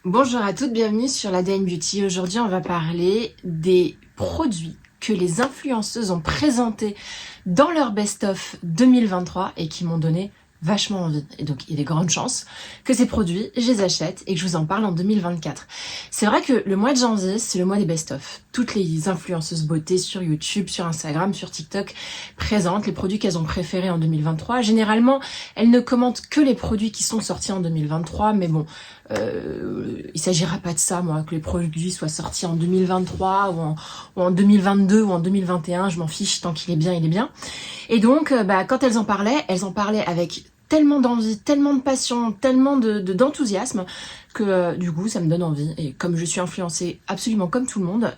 Bonjour à toutes, bienvenue sur l'ADN Beauty. Aujourd'hui, on va parler des produits que les influenceuses ont présentés dans leur best-of 2023 et qui m'ont donné vachement envie. Et donc, il y a des grandes chances que ces produits, je les achète et que je vous en parle en 2024. C'est vrai que le mois de janvier, c'est le mois des best-of. Toutes les influenceuses beauté sur YouTube, sur Instagram, sur TikTok présentent les produits qu'elles ont préférés en 2023. Généralement, elles ne commentent que les produits qui sont sortis en 2023, mais bon, il s'agira pas de ça, moi, que les produits soient sortis en 2023 ou en 2022 ou en 2021, je m'en fiche, tant qu'il est bien, il est bien. Et donc, quand elles en parlaient avec tellement d'envie, tellement de passion, tellement d'enthousiasme que du coup ça me donne envie. Et comme je suis influencée absolument comme tout le monde,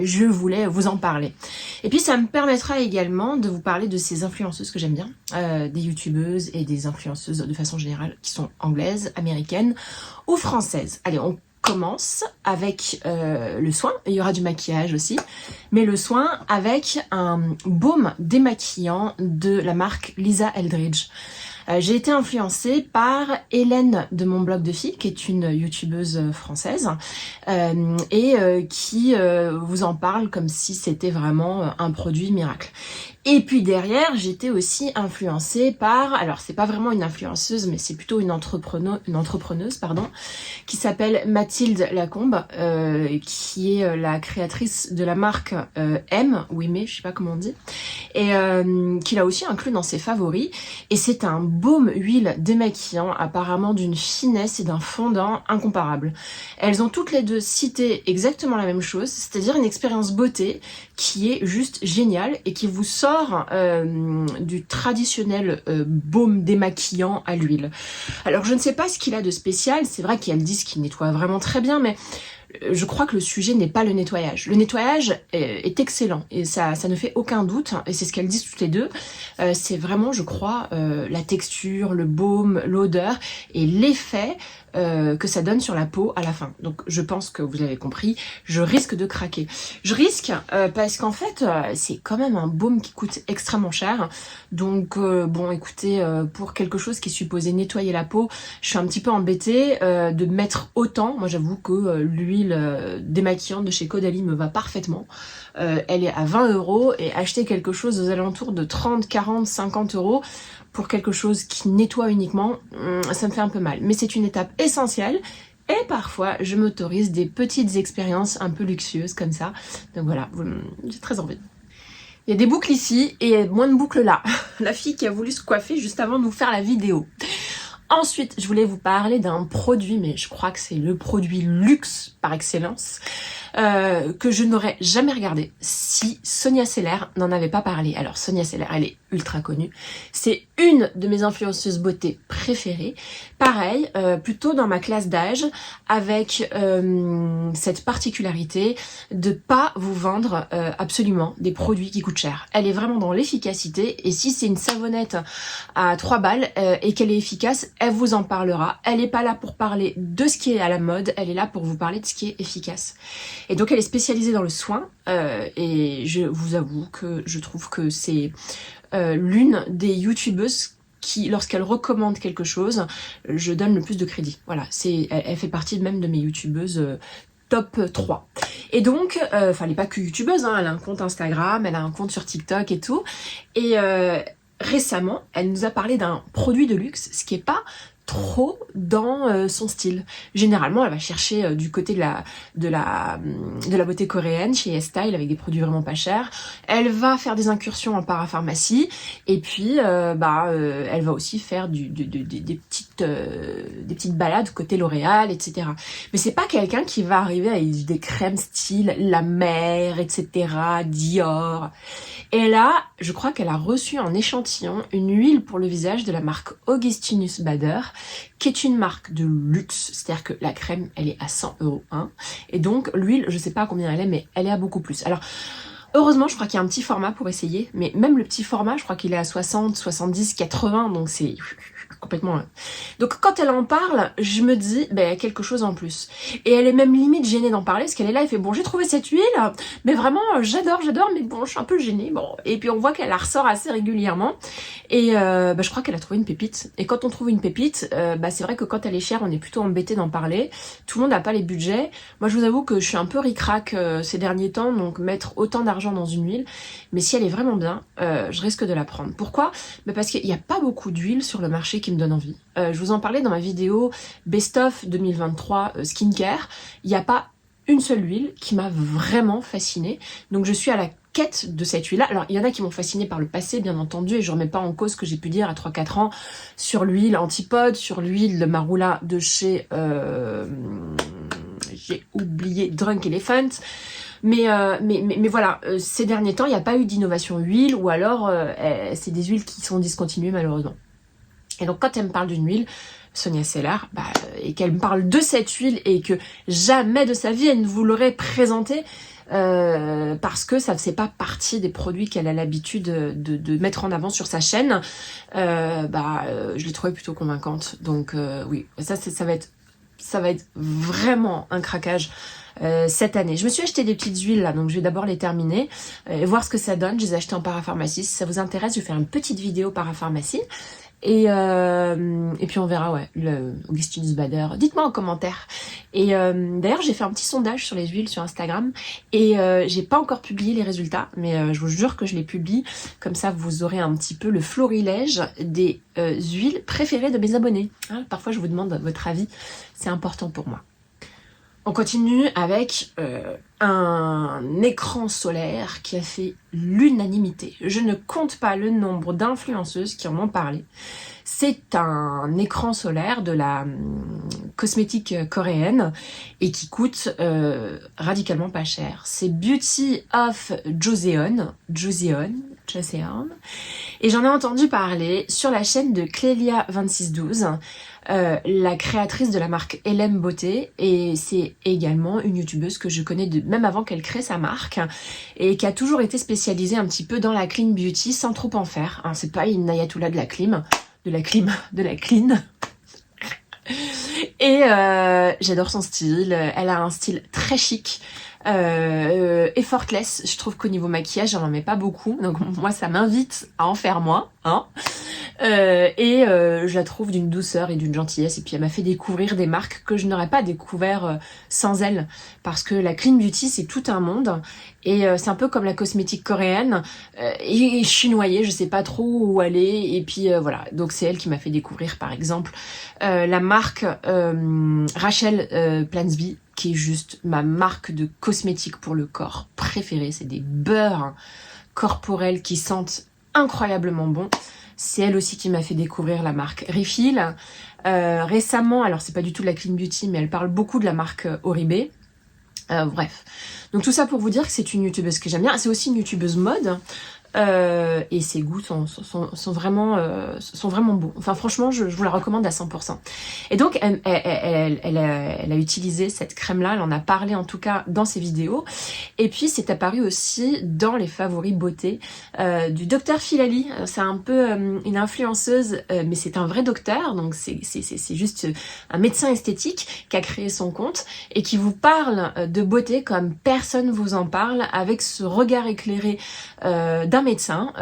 je voulais vous en parler. Et puis ça me permettra également de vous parler de ces influenceuses que j'aime bien, des youtubeuses et des influenceuses de façon générale qui sont anglaises, américaines ou françaises. Allez, on commence avec le soin. Il y aura du maquillage aussi, mais le soin avec un baume démaquillant de la marque Lisa Eldridge. J'ai été influencée par Hélène de mon blog de filles, qui est une youtubeuse française, qui vous en parle comme si c'était vraiment un produit miracle. Et puis derrière, j'étais aussi influencée par, alors c'est pas vraiment une influenceuse, mais c'est plutôt une entrepreneuse, qui s'appelle Mathilde Lacombe, qui est la créatrice de la marque M, je sais pas comment on dit, et qui l'a aussi inclus dans ses favoris. Et c'est un baume huile démaquillant, apparemment d'une finesse et d'un fondant incomparable. Elles ont toutes les deux cité exactement la même chose, c'est-à-dire une expérience beauté qui est juste géniale et qui vous sort du traditionnel baume démaquillant à l'huile. Alors je ne sais pas ce qu'il a de spécial, c'est vrai qu'elles disent qu'il nettoie vraiment très bien, mais je crois que le sujet n'est pas le nettoyage. Le nettoyage est excellent et ça ne fait aucun doute, et c'est ce qu'elles disent toutes les deux. C'est vraiment, je crois, la texture, le baume, l'odeur et l'effet que ça donne sur la peau à la fin. Donc je pense que vous avez compris, je risque de craquer. Je risque parce qu'en fait c'est quand même un baume qui coûte extrêmement cher. Donc bon, écoutez, pour quelque chose qui est supposé nettoyer la peau, je suis un petit peu embêtée de mettre autant. Moi j'avoue que l'huile démaquillante de chez Caudalie me va parfaitement. Elle est à 20 € et acheter quelque chose aux alentours de 30, 40, 50 € pour quelque chose qui nettoie uniquement, ça me fait un peu mal. Mais c'est une étape essentielle et parfois je m'autorise des petites expériences un peu luxueuses comme ça. Donc voilà, j'ai très envie. Il y a des boucles ici et moins de boucles là. La fille qui a voulu se coiffer juste avant de nous faire la vidéo. Ensuite, je voulais vous parler d'un produit, mais je crois que c'est le produit luxe par excellence, que je n'aurais jamais regardé si Sonia Seller n'en avait pas parlé. Alors Sonia Seller, elle est ultra connue. C'est une de mes influenceuses beauté préférées. Pareil, plutôt dans ma classe d'âge, avec cette particularité de pas vous vendre absolument des produits qui coûtent cher. Elle est vraiment dans l'efficacité, et si c'est une savonnette à 3 balles et qu'elle est efficace, elle vous en parlera. Elle n'est pas là pour parler de ce qui est à la mode, elle est là pour vous parler de ce qui est efficace. Et donc elle est spécialisée dans le soin, et je vous avoue que je trouve que c'est l'une des youtubeuses qui, lorsqu'elle recommande quelque chose, je donne le plus de crédit. Voilà, elle fait partie même de mes youtubeuses top 3. Et donc, elle n'est pas que youtubeuse, hein, elle a un compte Instagram, elle a un compte sur TikTok et tout. Et récemment, elle nous a parlé d'un produit de luxe, ce qui est pas trop dans son style. Généralement, elle va chercher du côté de la beauté coréenne chez Estyle avec des produits vraiment pas chers. Elle va faire des incursions en parapharmacie et puis elle va aussi faire des petites balades côté L'Oréal, etc. Mais c'est pas quelqu'un qui va arriver avec des crèmes style La Mer, etc., Dior. Et là, je crois qu'elle a reçu en échantillon une huile pour le visage de la marque Augustinus Bader, qui est une marque de luxe, c'est-à-dire que la crème, elle est à 100 € hein. Et donc l'huile, je sais pas combien elle est, mais elle est à beaucoup plus. Alors, heureusement, je crois qu'il y a un petit format pour essayer, mais même le petit format, je crois qu'il est à 60, 70, 80, donc c'est complètement. Donc quand elle en parle, je me dis, ben quelque chose en plus. Et elle est même limite gênée d'en parler, parce qu'elle est là, elle fait, bon, j'ai trouvé cette huile, mais vraiment, j'adore, mais bon, je suis un peu gênée, bon. Et puis on voit qu'elle la ressort assez régulièrement, et je crois qu'elle a trouvé une pépite. Et quand on trouve une pépite, c'est vrai que quand elle est chère, on est plutôt embêté d'en parler. Tout le monde n'a pas les budgets. Moi, je vous avoue que je suis un peu ric-rac ces derniers temps, donc mettre autant d'argent dans une huile, mais si elle est vraiment bien, je risque de la prendre. Pourquoi? Parce qu'il n'y a pas beaucoup d'huile sur le marché qui me donne envie. Je vous en parlais dans ma vidéo Best of 2023 Skincare. Il n'y a pas une seule huile qui m'a vraiment fascinée. Donc je suis à la quête de cette huile-là. Alors il y en a qui m'ont fascinée par le passé, bien entendu, et je ne remets pas en cause ce que j'ai pu dire à 3-4 ans sur l'huile Antipode, sur l'huile de Marula de chez... j'ai oublié Drunk Elephant. Mais voilà, ces derniers temps, il n'y a pas eu d'innovation huile, ou alors c'est des huiles qui sont discontinuées malheureusement. Et donc quand elle me parle d'une huile, Sonia Sellar, et qu'elle me parle de cette huile et que jamais de sa vie elle ne vous l'aurait présentée, parce que ça ne fait pas partie des produits qu'elle a l'habitude de mettre en avant sur sa chaîne, je l'ai trouvée plutôt convaincante. Donc oui, ça va être vraiment un craquage cette année. Je me suis acheté des petites huiles là, donc je vais d'abord les terminer et voir ce que ça donne. Je les ai achetées en parapharmacie. Si ça vous intéresse, je vais faire une petite vidéo parapharmacie. Et puis on verra, ouais, le Augustinus Bader. Dites-moi en commentaire. Et d'ailleurs, j'ai fait un petit sondage sur les huiles sur Instagram et j'ai pas encore publié les résultats, mais je vous jure que je les publie. Comme ça, vous aurez un petit peu le florilège des huiles préférées de mes abonnés. Hein, parfois, je vous demande votre avis. C'est important pour moi. On continue avec un écran solaire qui a fait l'unanimité. Je ne compte pas le nombre d'influenceuses qui en ont parlé. C'est un écran solaire de la cosmétique coréenne et qui coûte radicalement pas cher. C'est Beauty of Joseon. Et j'en ai entendu parler sur la chaîne de Clélia2612. La créatrice de la marque LM Beauté, et c'est également une youtubeuse que je connais même avant qu'elle crée sa marque et qui a toujours été spécialisée un petit peu dans la clean beauty sans trop en faire. Hein, c'est pas une ayatollah de la clean. Et j'adore son style. Elle a un style très chic. Effortless, je trouve qu'au niveau maquillage, j'en mets pas beaucoup, donc moi ça m'invite à en faire moins, hein. Je la trouve d'une douceur et d'une gentillesse, et puis elle m'a fait découvrir des marques que je n'aurais pas découvert sans elle, parce que la clean beauty c'est tout un monde, et c'est un peu comme la cosmétique coréenne, et je suis noyée, je sais pas trop où aller, et puis voilà, donc c'est elle qui m'a fait découvrir par exemple la marque Rachel Plansby, qui est juste ma marque de cosmétique pour le corps préférée. C'est des beurres corporels qui sentent incroyablement bon. C'est elle aussi qui m'a fait découvrir la marque Refill. Récemment, alors c'est pas du tout de la clean beauty, mais elle parle beaucoup de la marque Oribe. Bref. Donc tout ça pour vous dire que c'est une youtubeuse que j'aime bien. C'est aussi une youtubeuse mode. Et ses goûts sont vraiment beaux. Enfin franchement, je vous la recommande à 100%. Et donc elle a utilisé cette crème là, elle en a parlé en tout cas dans ses vidéos. Et puis c'est apparu aussi dans les favoris beauté du docteur Filali. C'est un peu une influenceuse, mais c'est un vrai docteur, donc c'est juste un médecin esthétique qui a créé son compte et qui vous parle de beauté comme personne vous en parle, avec ce regard éclairé d'un médecin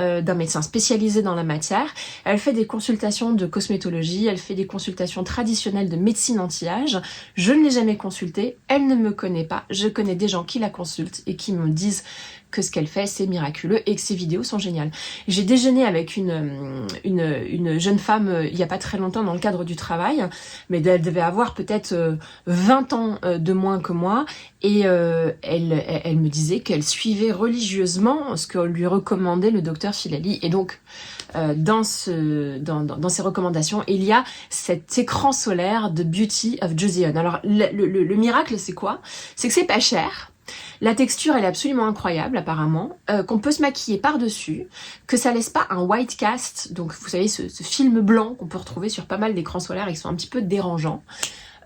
spécialisé dans la matière. Elle fait des consultations de cosmétologie, elle fait des consultations traditionnelles de médecine anti-âge. Je ne l'ai jamais consultée, elle ne me connaît pas. Je connais des gens qui la consultent et qui me disent que ce qu'elle fait c'est miraculeux et que ses vidéos sont géniales. J'ai déjeuné avec une jeune femme il y a pas très longtemps dans le cadre du travail, mais elle devait avoir peut-être 20 ans de moins que moi, et elle me disait qu'elle suivait religieusement ce que lui recommandait le docteur Filali. Et donc dans ses recommandations, il y a cet écran solaire de Beauty of Joseon. Alors le miracle c'est quoi? C'est que c'est pas cher. La texture, elle est absolument incroyable apparemment, qu'on peut se maquiller par-dessus, que ça laisse pas un white cast, donc vous savez ce film blanc qu'on peut retrouver sur pas mal d'écrans solaires, ils sont un petit peu dérangeants.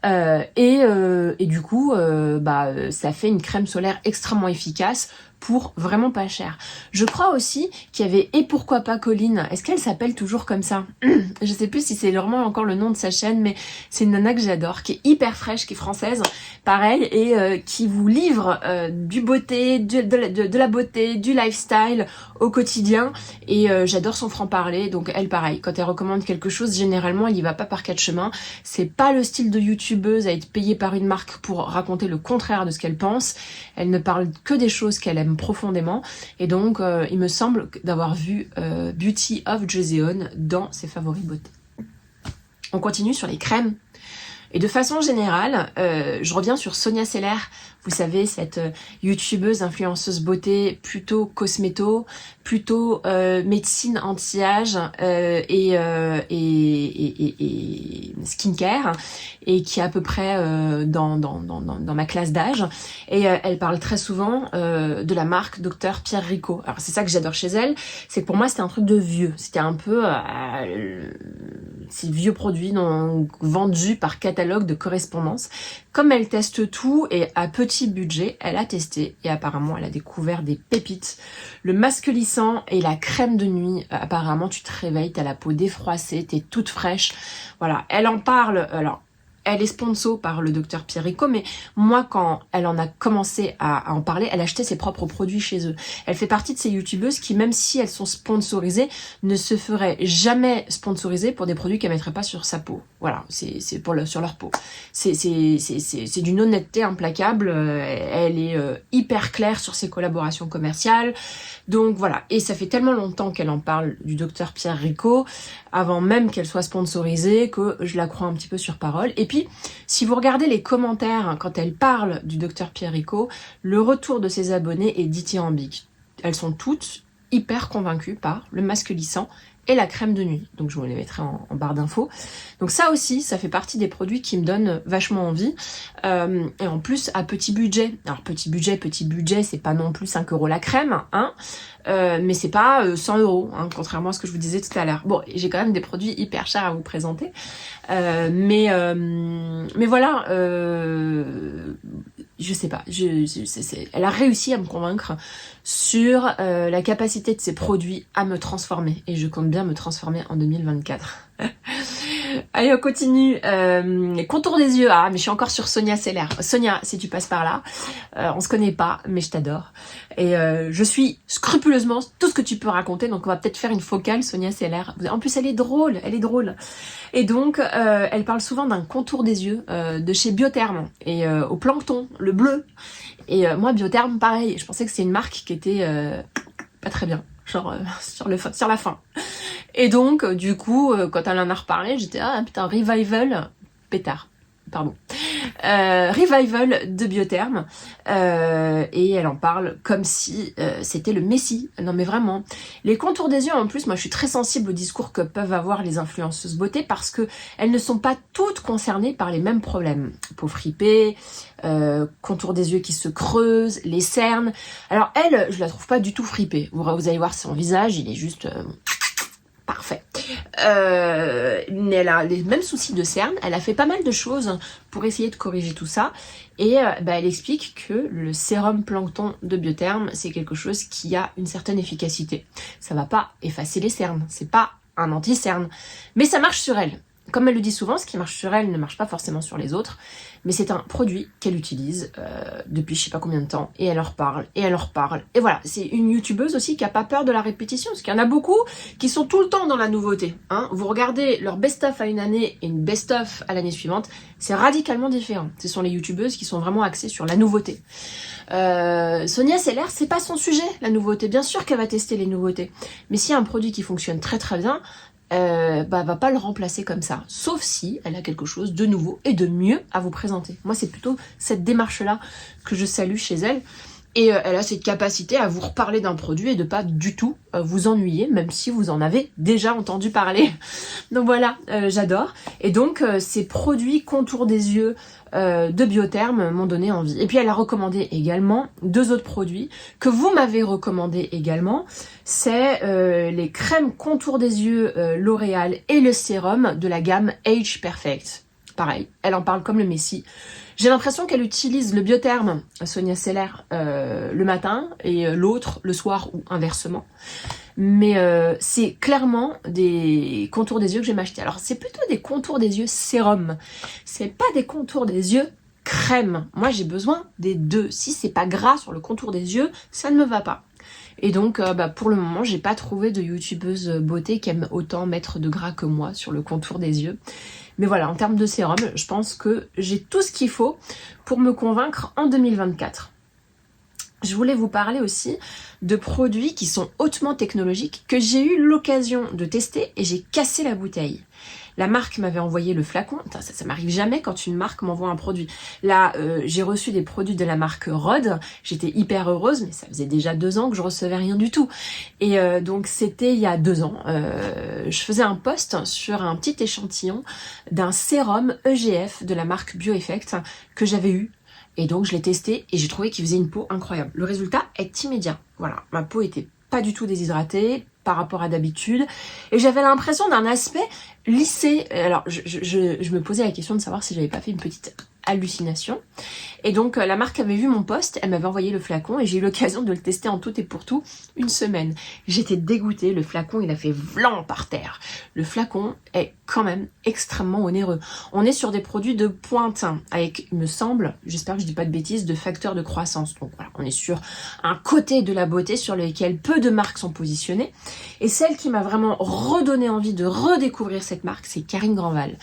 Et du coup, ça fait une crème solaire extrêmement efficace pour vraiment pas cher. Je crois aussi qu'il y avait Et pourquoi pas Colline. Est-ce qu'elle s'appelle toujours comme ça? Je sais plus si c'est vraiment encore le nom de sa chaîne, mais c'est une nana que j'adore, qui est hyper fraîche, qui est française, pareil, et qui vous livre du beauté, de la beauté, du lifestyle au quotidien. Et j'adore son franc-parler, donc elle pareil, quand elle recommande quelque chose, généralement elle y va pas par quatre chemins. C'est pas le style de youtubeuse à être payée par une marque pour raconter le contraire de ce qu'elle pense. Elle ne parle que des choses qu'elle aime profondément, et donc il me semble d'avoir vu Beauty of Joseon dans ses favoris beauté. On continue sur les crèmes. Et de façon générale, je reviens sur Sonia Seller, vous savez, cette youtubeuse, influenceuse beauté, plutôt cosméto, plutôt médecine anti-âge et skincare, et qui est à peu près dans ma classe d'âge. Et elle parle très souvent de la marque Dr Pierre Rico. Alors c'est ça que j'adore chez elle, c'est que pour moi c'était un truc de vieux, c'était un peu ces vieux produits vendus par catalogue de correspondance. Comme elle teste tout et à petit budget, elle a testé et apparemment elle a découvert des pépites. Le masque lissant et la crème de nuit, apparemment tu te réveilles, t'as la peau défroissée, t'es toute fraîche. Voilà, elle en parle, alors elle est sponsor par le Dr Pierre Rico, mais moi quand elle en a commencé à en parler, elle achetait ses propres produits chez eux. Elle fait partie de ces youtubeuses qui, même si elles sont sponsorisées, ne se feraient jamais sponsoriser pour des produits qu'elles mettraient pas sur sa peau. Voilà, c'est sur leur peau. C'est d'une honnêteté implacable. Elle est hyper claire sur ses collaborations commerciales. Donc voilà, et ça fait tellement longtemps qu'elle en parle du Dr Pierre Rico, avant même qu'elle soit sponsorisée, que je la crois un petit peu sur parole. Et puis, si vous regardez les commentaires quand elle parle du Dr Pierre Rico, le retour de ses abonnés est dithyrambique. Elles sont toutes hyper convaincues par le masque lissant et la crème de nuit. Donc je vous les mettrai en barre d'infos. Donc ça aussi, ça fait partie des produits qui me donnent vachement envie. Et en plus, à petit budget. Alors petit budget, c'est pas non plus 5 € la crème, hein. Mais c'est pas 100 €, hein, contrairement à ce que je vous disais tout à l'heure. Bon, j'ai quand même des produits hyper chers à vous présenter. Mais voilà, je sais pas, elle a réussi à me convaincre sur la capacité de ses produits à me transformer, et je compte bien me transformer en 2024. Allez, on continue. Les contours des yeux. Ah, mais je suis encore sur Sonia Seller. Sonia, si tu passes par là, on se connaît pas, mais je t'adore. Et je suis scrupuleusement tout ce que tu peux raconter, donc on va peut-être faire une focale Sonia Seller. En plus, elle est drôle, Et donc, elle parle souvent d'un contour des yeux de chez Biotherm, et au plancton, le bleu. Et moi, Biotherm, pareil, je pensais que c'était une marque qui était pas très bien, genre sur la fin. Et donc, du coup, quand elle en a reparlé, j'étais, ah putain, Revival, pétard, pardon. Revival de Biotherm, et elle en parle comme si c'était le messie. Non mais vraiment, les contours des yeux, en plus, moi je suis très sensible au discours que peuvent avoir les influenceuses beauté, parce que elles ne sont pas toutes concernées par les mêmes problèmes. Peau fripée, contours des yeux qui se creusent, les cernes. Alors elle, je la trouve pas du tout fripée. Vous allez voir son visage, il est juste parfait. Mais elle a les mêmes soucis de cernes. Elle a fait pas mal de choses pour essayer de corriger tout ça. Et elle explique que le sérum plancton de Biotherm, c'est quelque chose qui a une certaine efficacité. Ça va pas effacer les cernes. C'est pas un anti-cerne. Mais ça marche sur elle. Comme elle le dit souvent, ce qui marche sur elle ne marche pas forcément sur les autres, mais c'est un produit qu'elle utilise depuis je sais pas combien de temps, et elle en reparle, et elle en reparle. Et voilà, c'est une youtubeuse aussi qui a pas peur de la répétition, parce qu'il y en a beaucoup qui sont tout le temps dans la nouveauté. Hein. Vous regardez leur best-of à une année et une best-of à l'année suivante, c'est radicalement différent. Ce sont les youtubeuses qui sont vraiment axées sur la nouveauté. Sonia Seller, c'est pas son sujet, la nouveauté. Bien sûr qu'elle va tester les nouveautés, mais s'il y a un produit qui fonctionne très très bien, va pas le remplacer comme ça, sauf si elle a quelque chose de nouveau et de mieux à vous présenter. Moi, c'est plutôt cette démarche-là que je salue chez elle. Et elle a cette capacité à vous reparler d'un produit et de pas du tout vous ennuyer, même si vous en avez déjà entendu parler. Donc voilà, j'adore. Et donc, ces produits contour des yeux de Biotherm m'ont donné envie. Et puis, elle a recommandé également 2 autres produits que vous m'avez recommandé également. C'est les crèmes contour des yeux L'Oréal et le sérum de la gamme Age Perfect. pareil, elle en parle comme le Messie. J'ai l'impression qu'elle utilise le biotherme, Sonia Seller, le matin et l'autre le soir ou inversement. Mais c'est clairement des contours des yeux que j'aime acheter. Alors c'est plutôt des contours des yeux sérum. C'est pas des contours des yeux crème. Moi j'ai besoin des deux. Si c'est pas gras sur le contour des yeux, ça ne me va pas. Et donc pour le moment j'ai pas trouvé de youtubeuse beauté qui aime autant mettre de gras que moi sur le contour des yeux. Mais voilà, en termes de sérum, je pense que j'ai tout ce qu'il faut pour me convaincre en 2024. Je voulais vous parler aussi de produits qui sont hautement technologiques que j'ai eu l'occasion de tester et j'ai cassé la bouteille. La marque m'avait envoyé le flacon. Ça m'arrive jamais quand une marque m'envoie un produit. Là, j'ai reçu des produits de la marque Rhode. J'étais hyper heureuse, mais ça faisait déjà 2 ans que je recevais rien du tout. Et donc, c'était il y a 2 ans. Je faisais un post sur un petit échantillon d'un sérum EGF de la marque BioEffect que j'avais eu. Et donc, je l'ai testé et j'ai trouvé qu'il faisait une peau incroyable. Le résultat est immédiat. Voilà, ma peau était pas du tout déshydratée par rapport à d'habitude. Et j'avais l'impression d'un aspect lissé. Alors, je me posais la question de savoir si j'avais pas fait une petite hallucination. Et donc, la marque avait vu mon post, elle m'avait envoyé le flacon et j'ai eu l'occasion de le tester en tout et pour tout une semaine. J'étais dégoûtée, le flacon, il a fait vlan par terre. Le flacon est quand même extrêmement onéreux. On est sur des produits de pointe, avec, il me semble, j'espère que je dis pas de bêtises, de facteurs de croissance. Donc voilà, on est sur un côté de la beauté sur lequel peu de marques sont positionnées. Et celle qui m'a vraiment redonné envie de redécouvrir cette marque, c'est Karine Grandval.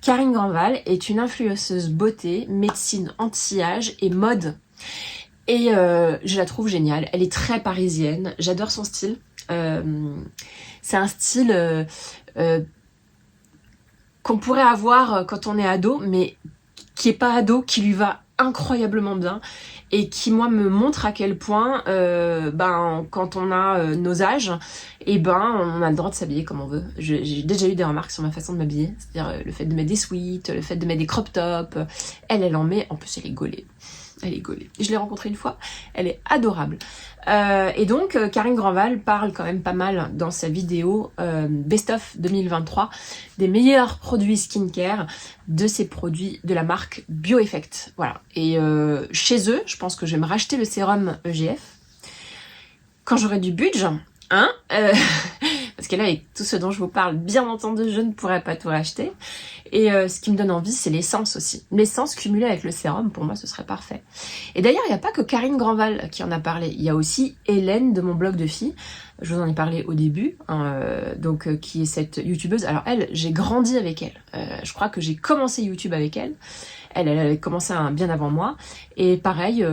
Karine Grandval est une influenceuse beauté, médecine anti-âge et mode. Et je la trouve géniale. Elle est très parisienne. J'adore son style. C'est un style qu'on pourrait avoir quand on est ado, mais qui est pas ado, qui lui va incroyablement bien et qui moi me montre à quel point quand on a nos âges on a le droit de s'habiller comme on veut. J'ai déjà eu des remarques sur ma façon de m'habiller, c'est-à-dire le fait de mettre des sweats, le fait de mettre des crop tops. Elle en met, en plus elle est gaulée. Elle est gaulée. Je l'ai rencontrée une fois, elle est adorable. Et donc, Karine Grandval parle quand même pas mal dans sa vidéo Best of 2023 des meilleurs produits skincare de ces produits de la marque BioEffect. Voilà. Et chez eux, je pense que je vais me racheter le sérum EGF quand j'aurai du budget, hein parce que là, avec tout ce dont je vous parle, bien entendu, je ne pourrais pas tout racheter. Et ce qui me donne envie, c'est l'essence aussi. L'essence cumulée avec le sérum, pour moi, ce serait parfait. Et d'ailleurs, il n'y a pas que Karine Grandval qui en a parlé. Il y a aussi Hélène de mon blog de filles. Je vous en ai parlé au début, qui est cette youtubeuse. Alors elle, j'ai grandi avec elle. Je crois que j'ai commencé YouTube avec elle. Elle avait commencé bien avant moi. Et pareil,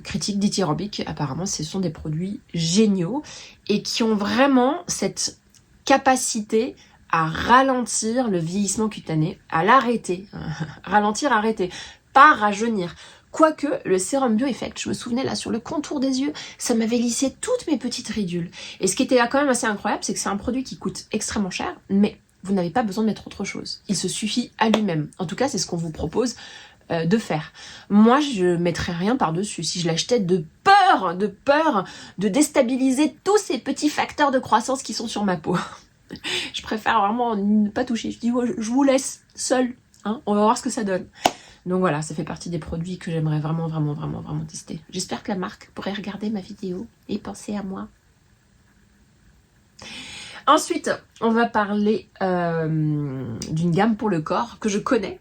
critique dithyrambique, apparemment, ce sont des produits géniaux et qui ont vraiment cette capacité à ralentir le vieillissement cutané, à l'arrêter. Ralentir, arrêter. Pas rajeunir. Quoique, le sérum BioEffect, je me souvenais là, sur le contour des yeux, ça m'avait lissé toutes mes petites ridules. Et ce qui était quand même assez incroyable, c'est que c'est un produit qui coûte extrêmement cher, mais vous n'avez pas besoin de mettre autre chose. Il se suffit à lui-même. En tout cas, c'est ce qu'on vous propose de faire. Moi, je mettrais rien par-dessus. Si je l'achetais de peur de déstabiliser tous ces petits facteurs de croissance qui sont sur ma peau. Je préfère vraiment ne pas toucher. Je dis, ouais, je vous laisse seul. Hein, on va voir ce que ça donne. Donc voilà, ça fait partie des produits que j'aimerais vraiment tester. J'espère que la marque pourrait regarder ma vidéo et penser à moi. Ensuite, on va parler d'une gamme pour le corps que je connais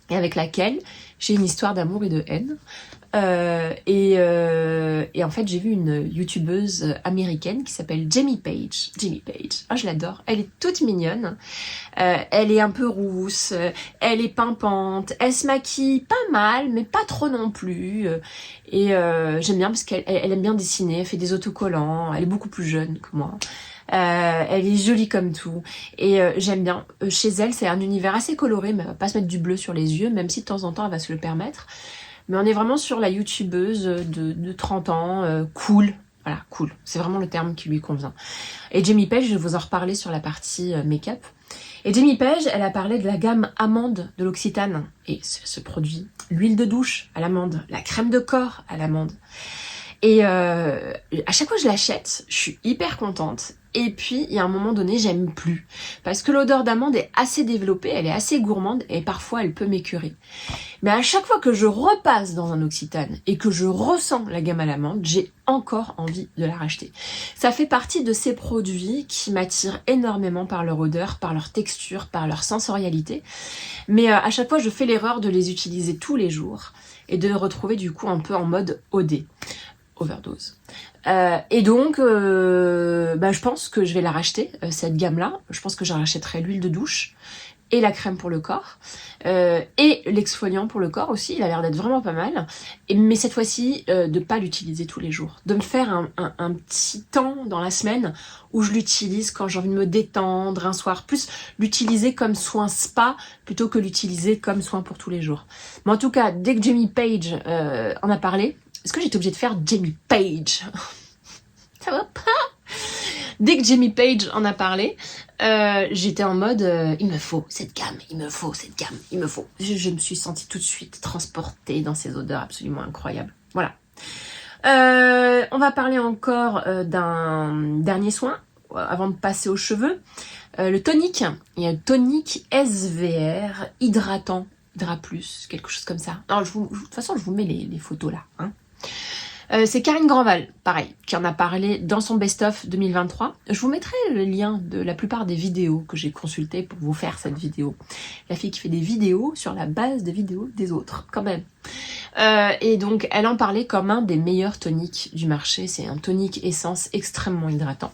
et avec laquelle j'ai une histoire d'amour et de haine. Et en fait, j'ai vu une youtubeuse américaine qui s'appelle Jamie Page. Jamie Page, oh, je l'adore. Elle est toute mignonne. Elle est un peu rousse. Elle est pimpante. Elle se maquille pas mal, mais pas trop non plus. Et j'aime bien parce qu'elle aime bien dessiner. Elle fait des autocollants. Elle est beaucoup plus jeune que moi. Elle est jolie comme tout et j'aime bien. Chez elle, c'est un univers assez coloré, mais elle va pas se mettre du bleu sur les yeux, même si de temps en temps elle va se le permettre. Mais on est vraiment sur la youtubeuse de 30 ans, cool. Voilà, cool. C'est vraiment le terme qui lui convient. Et Jamie Page, je vais vous en reparler sur la partie make-up. Et Jamie Page, elle a parlé de la gamme amande de l'Occitane. Et ce produit, l'huile de douche à l'amande, la crème de corps à l'amande. Et à chaque fois que je l'achète, je suis hyper contente. et puis il y a un moment donné j'aime plus parce que l'odeur d'amande est assez développée, elle est assez gourmande et parfois elle peut m'écœurer. Mais à chaque fois que je repasse dans un Occitane et que je ressens la gamme à l'amande, j'ai encore envie de la racheter. Ça fait partie de ces produits qui m'attirent énormément par leur odeur, par leur texture, par leur sensorialité. Mais à chaque fois, je fais l'erreur de les utiliser tous les jours et de les retrouver du coup un peu en mode OD, overdose. Et donc, je pense que je vais la racheter, cette gamme-là. Je pense que je rachèterai l'huile de douche et la crème pour le corps, et l'exfoliant pour le corps aussi, il a l'air d'être vraiment pas mal, mais cette fois-ci, de pas l'utiliser tous les jours, de me faire un petit temps dans la semaine où je l'utilise quand j'ai envie de me détendre, un soir, plus l'utiliser comme soin spa plutôt que l'utiliser comme soin pour tous les jours. Mais en tout cas, dès que Jamie Page en a parlé, est-ce que j'étais obligée de faire Jamie Page? Ça va pas? Dès que Jamie Page en a parlé, j'étais en mode il me faut cette gamme, il me faut cette gamme, il me faut. Je me suis sentie tout de suite transportée dans ces odeurs absolument incroyables. Voilà. On va parler encore d'un dernier soin avant de passer aux cheveux. Le tonique. Il y a un tonique SVR hydratant, Hydra Plus, quelque chose comme ça. Alors, de toute façon, je vous mets les photos là. Hein. C'est Karine Grandval, pareil, qui en a parlé dans son best-of 2023. Je vous mettrai le lien de la plupart des vidéos que j'ai consultées pour vous faire cette vidéo. La fille qui fait des vidéos sur la base des vidéos des autres, quand même. Et donc, elle en parlait comme un des meilleurs toniques du marché. C'est un tonique essence extrêmement hydratant.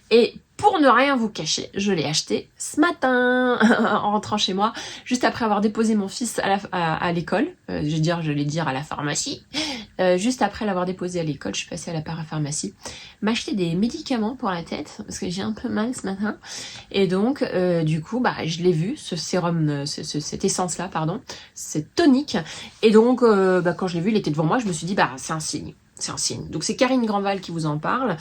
Et pour ne rien vous cacher, je l'ai acheté ce matin en rentrant chez moi, juste après avoir déposé mon fils à l'école. Je vais dire à la pharmacie. Juste après l'avoir déposé à l'école, je suis passée à la parapharmacie, m'acheter des médicaments pour la tête, parce que j'ai un peu mal ce matin. Et donc, du coup, je l'ai vu, ce sérum, cette essence-là, pardon, cette tonique. Et donc, quand je l'ai vu, il était devant moi, je me suis dit, c'est un signe. C'est un signe. Donc c'est Karine Grandval qui vous en parle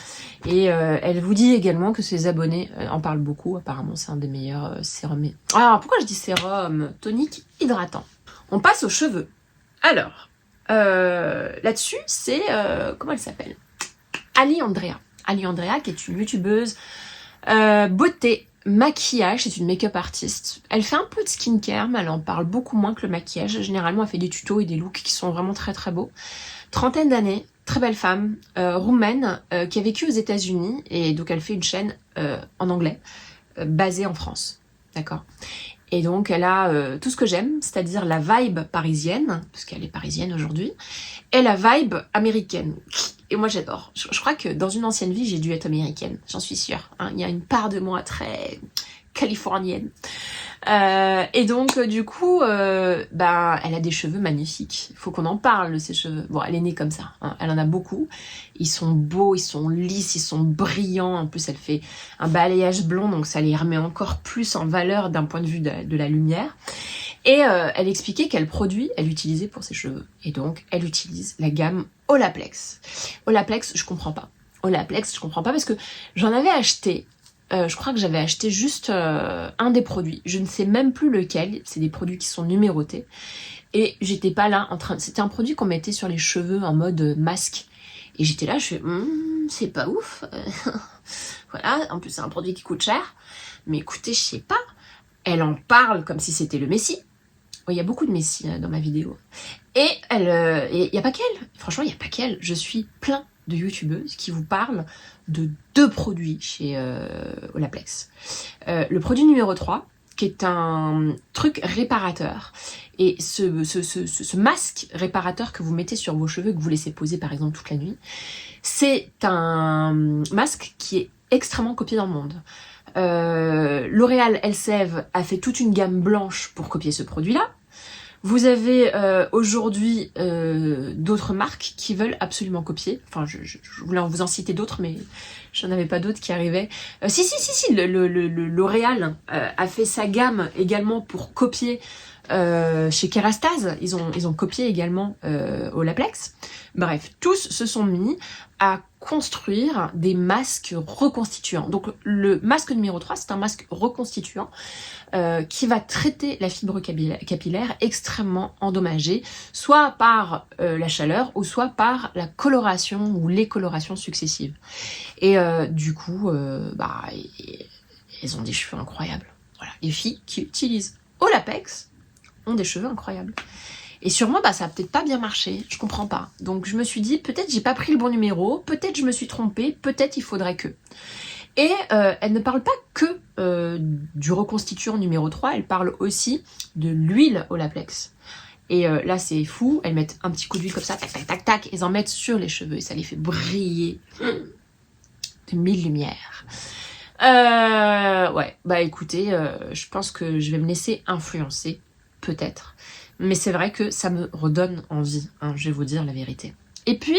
et elle vous dit également que ses abonnés en parlent beaucoup. Apparemment c'est un des meilleurs sérums. Ah, pourquoi je dis sérum? Tonique hydratant. On passe aux cheveux. Alors, là-dessus c'est... comment elle s'appelle? Ali Andrea. Ali Andrea qui est une youtubeuse beauté, maquillage, c'est une make-up artiste. Elle fait un peu de skincare mais elle en parle beaucoup moins que le maquillage. Généralement elle fait des tutos et des looks qui sont vraiment très très beaux. 30aine d'années. Très belle femme, roumaine, qui a vécu aux États-Unis et donc elle fait une chaîne en anglais, basée en France, d'accord. Et donc elle a tout ce que j'aime, c'est-à-dire la vibe parisienne, parce qu'elle est parisienne aujourd'hui, et la vibe américaine. Et moi j'adore. Je crois que dans une ancienne vie j'ai dû être américaine, j'en suis sûre. Hein. Il y a une part de moi très californienne. Et donc du coup elle a des cheveux magnifiques, il faut qu'on en parle de ses cheveux. Bon, elle est née comme ça, hein. Elle en a beaucoup, ils sont beaux, ils sont lisses, ils sont brillants, en plus elle fait un balayage blond donc ça les remet encore plus en valeur d'un point de vue de la lumière. Et elle expliquait quel produit elle utilisait pour ses cheveux, et donc elle utilise la gamme Olaplex. Olaplex, je comprends pas. Olaplex, je comprends pas parce que j'en avais acheté. Je crois que j'avais acheté juste un des produits. Je ne sais même plus lequel. C'est des produits qui sont numérotés. Et j'étais pas là en train... C'était un produit qu'on mettait sur les cheveux en mode masque. Et j'étais là, je fais... c'est pas ouf. Voilà, en plus c'est un produit qui coûte cher. Mais écoutez, je sais pas. Elle en parle comme si c'était le Messie. Il y a beaucoup de Messie dans ma vidéo. Et il n'y a pas qu'elle. Franchement, il n'y a pas qu'elle. Je suis plein de youtubeuses qui vous parlent de 2 produits chez Olaplex. Le produit numéro 3, qui est un truc réparateur. Et ce masque réparateur que vous mettez sur vos cheveux, que vous laissez poser par exemple toute la nuit, c'est un masque qui est extrêmement copié dans le monde. L'Oréal Elseve a fait toute une gamme blanche pour copier ce produit-là. Vous avez aujourd'hui d'autres marques qui veulent absolument copier. Enfin, je voulais vous en citer d'autres, mais j'en avais pas d'autres qui arrivaient. Si, L'Oréal a fait sa gamme également pour copier Chez Kerastase, ils ont copié également Olaplex. Bref, tous se sont mis à construire des masques reconstituants. Donc le masque numéro 3, c'est un masque reconstituant qui va traiter la fibre capillaire extrêmement endommagée, soit par la chaleur ou soit par la coloration ou les colorations successives. Et du coup, elles ont des cheveux incroyables. Voilà. Les filles qui utilisent Olaplex ont des cheveux incroyables. Et sur moi, ça a peut-être pas bien marché, je comprends pas. Donc je me suis dit, peut-être j'ai pas pris le bon numéro, peut-être je me suis trompée, peut-être il faudrait que... Et elle ne parle pas que du reconstituant numéro 3, elle parle aussi de l'huile Olaplex. Et là, c'est fou, elles mettent un petit coup d'huile comme ça, tac, tac, tac, tac, elles en mettent sur les cheveux et ça les fait briller de mille lumières. Ouais, écoutez, je pense que je vais me laisser influencer, peut-être. Mais c'est vrai que ça me redonne envie, hein, je vais vous dire la vérité. Et puis,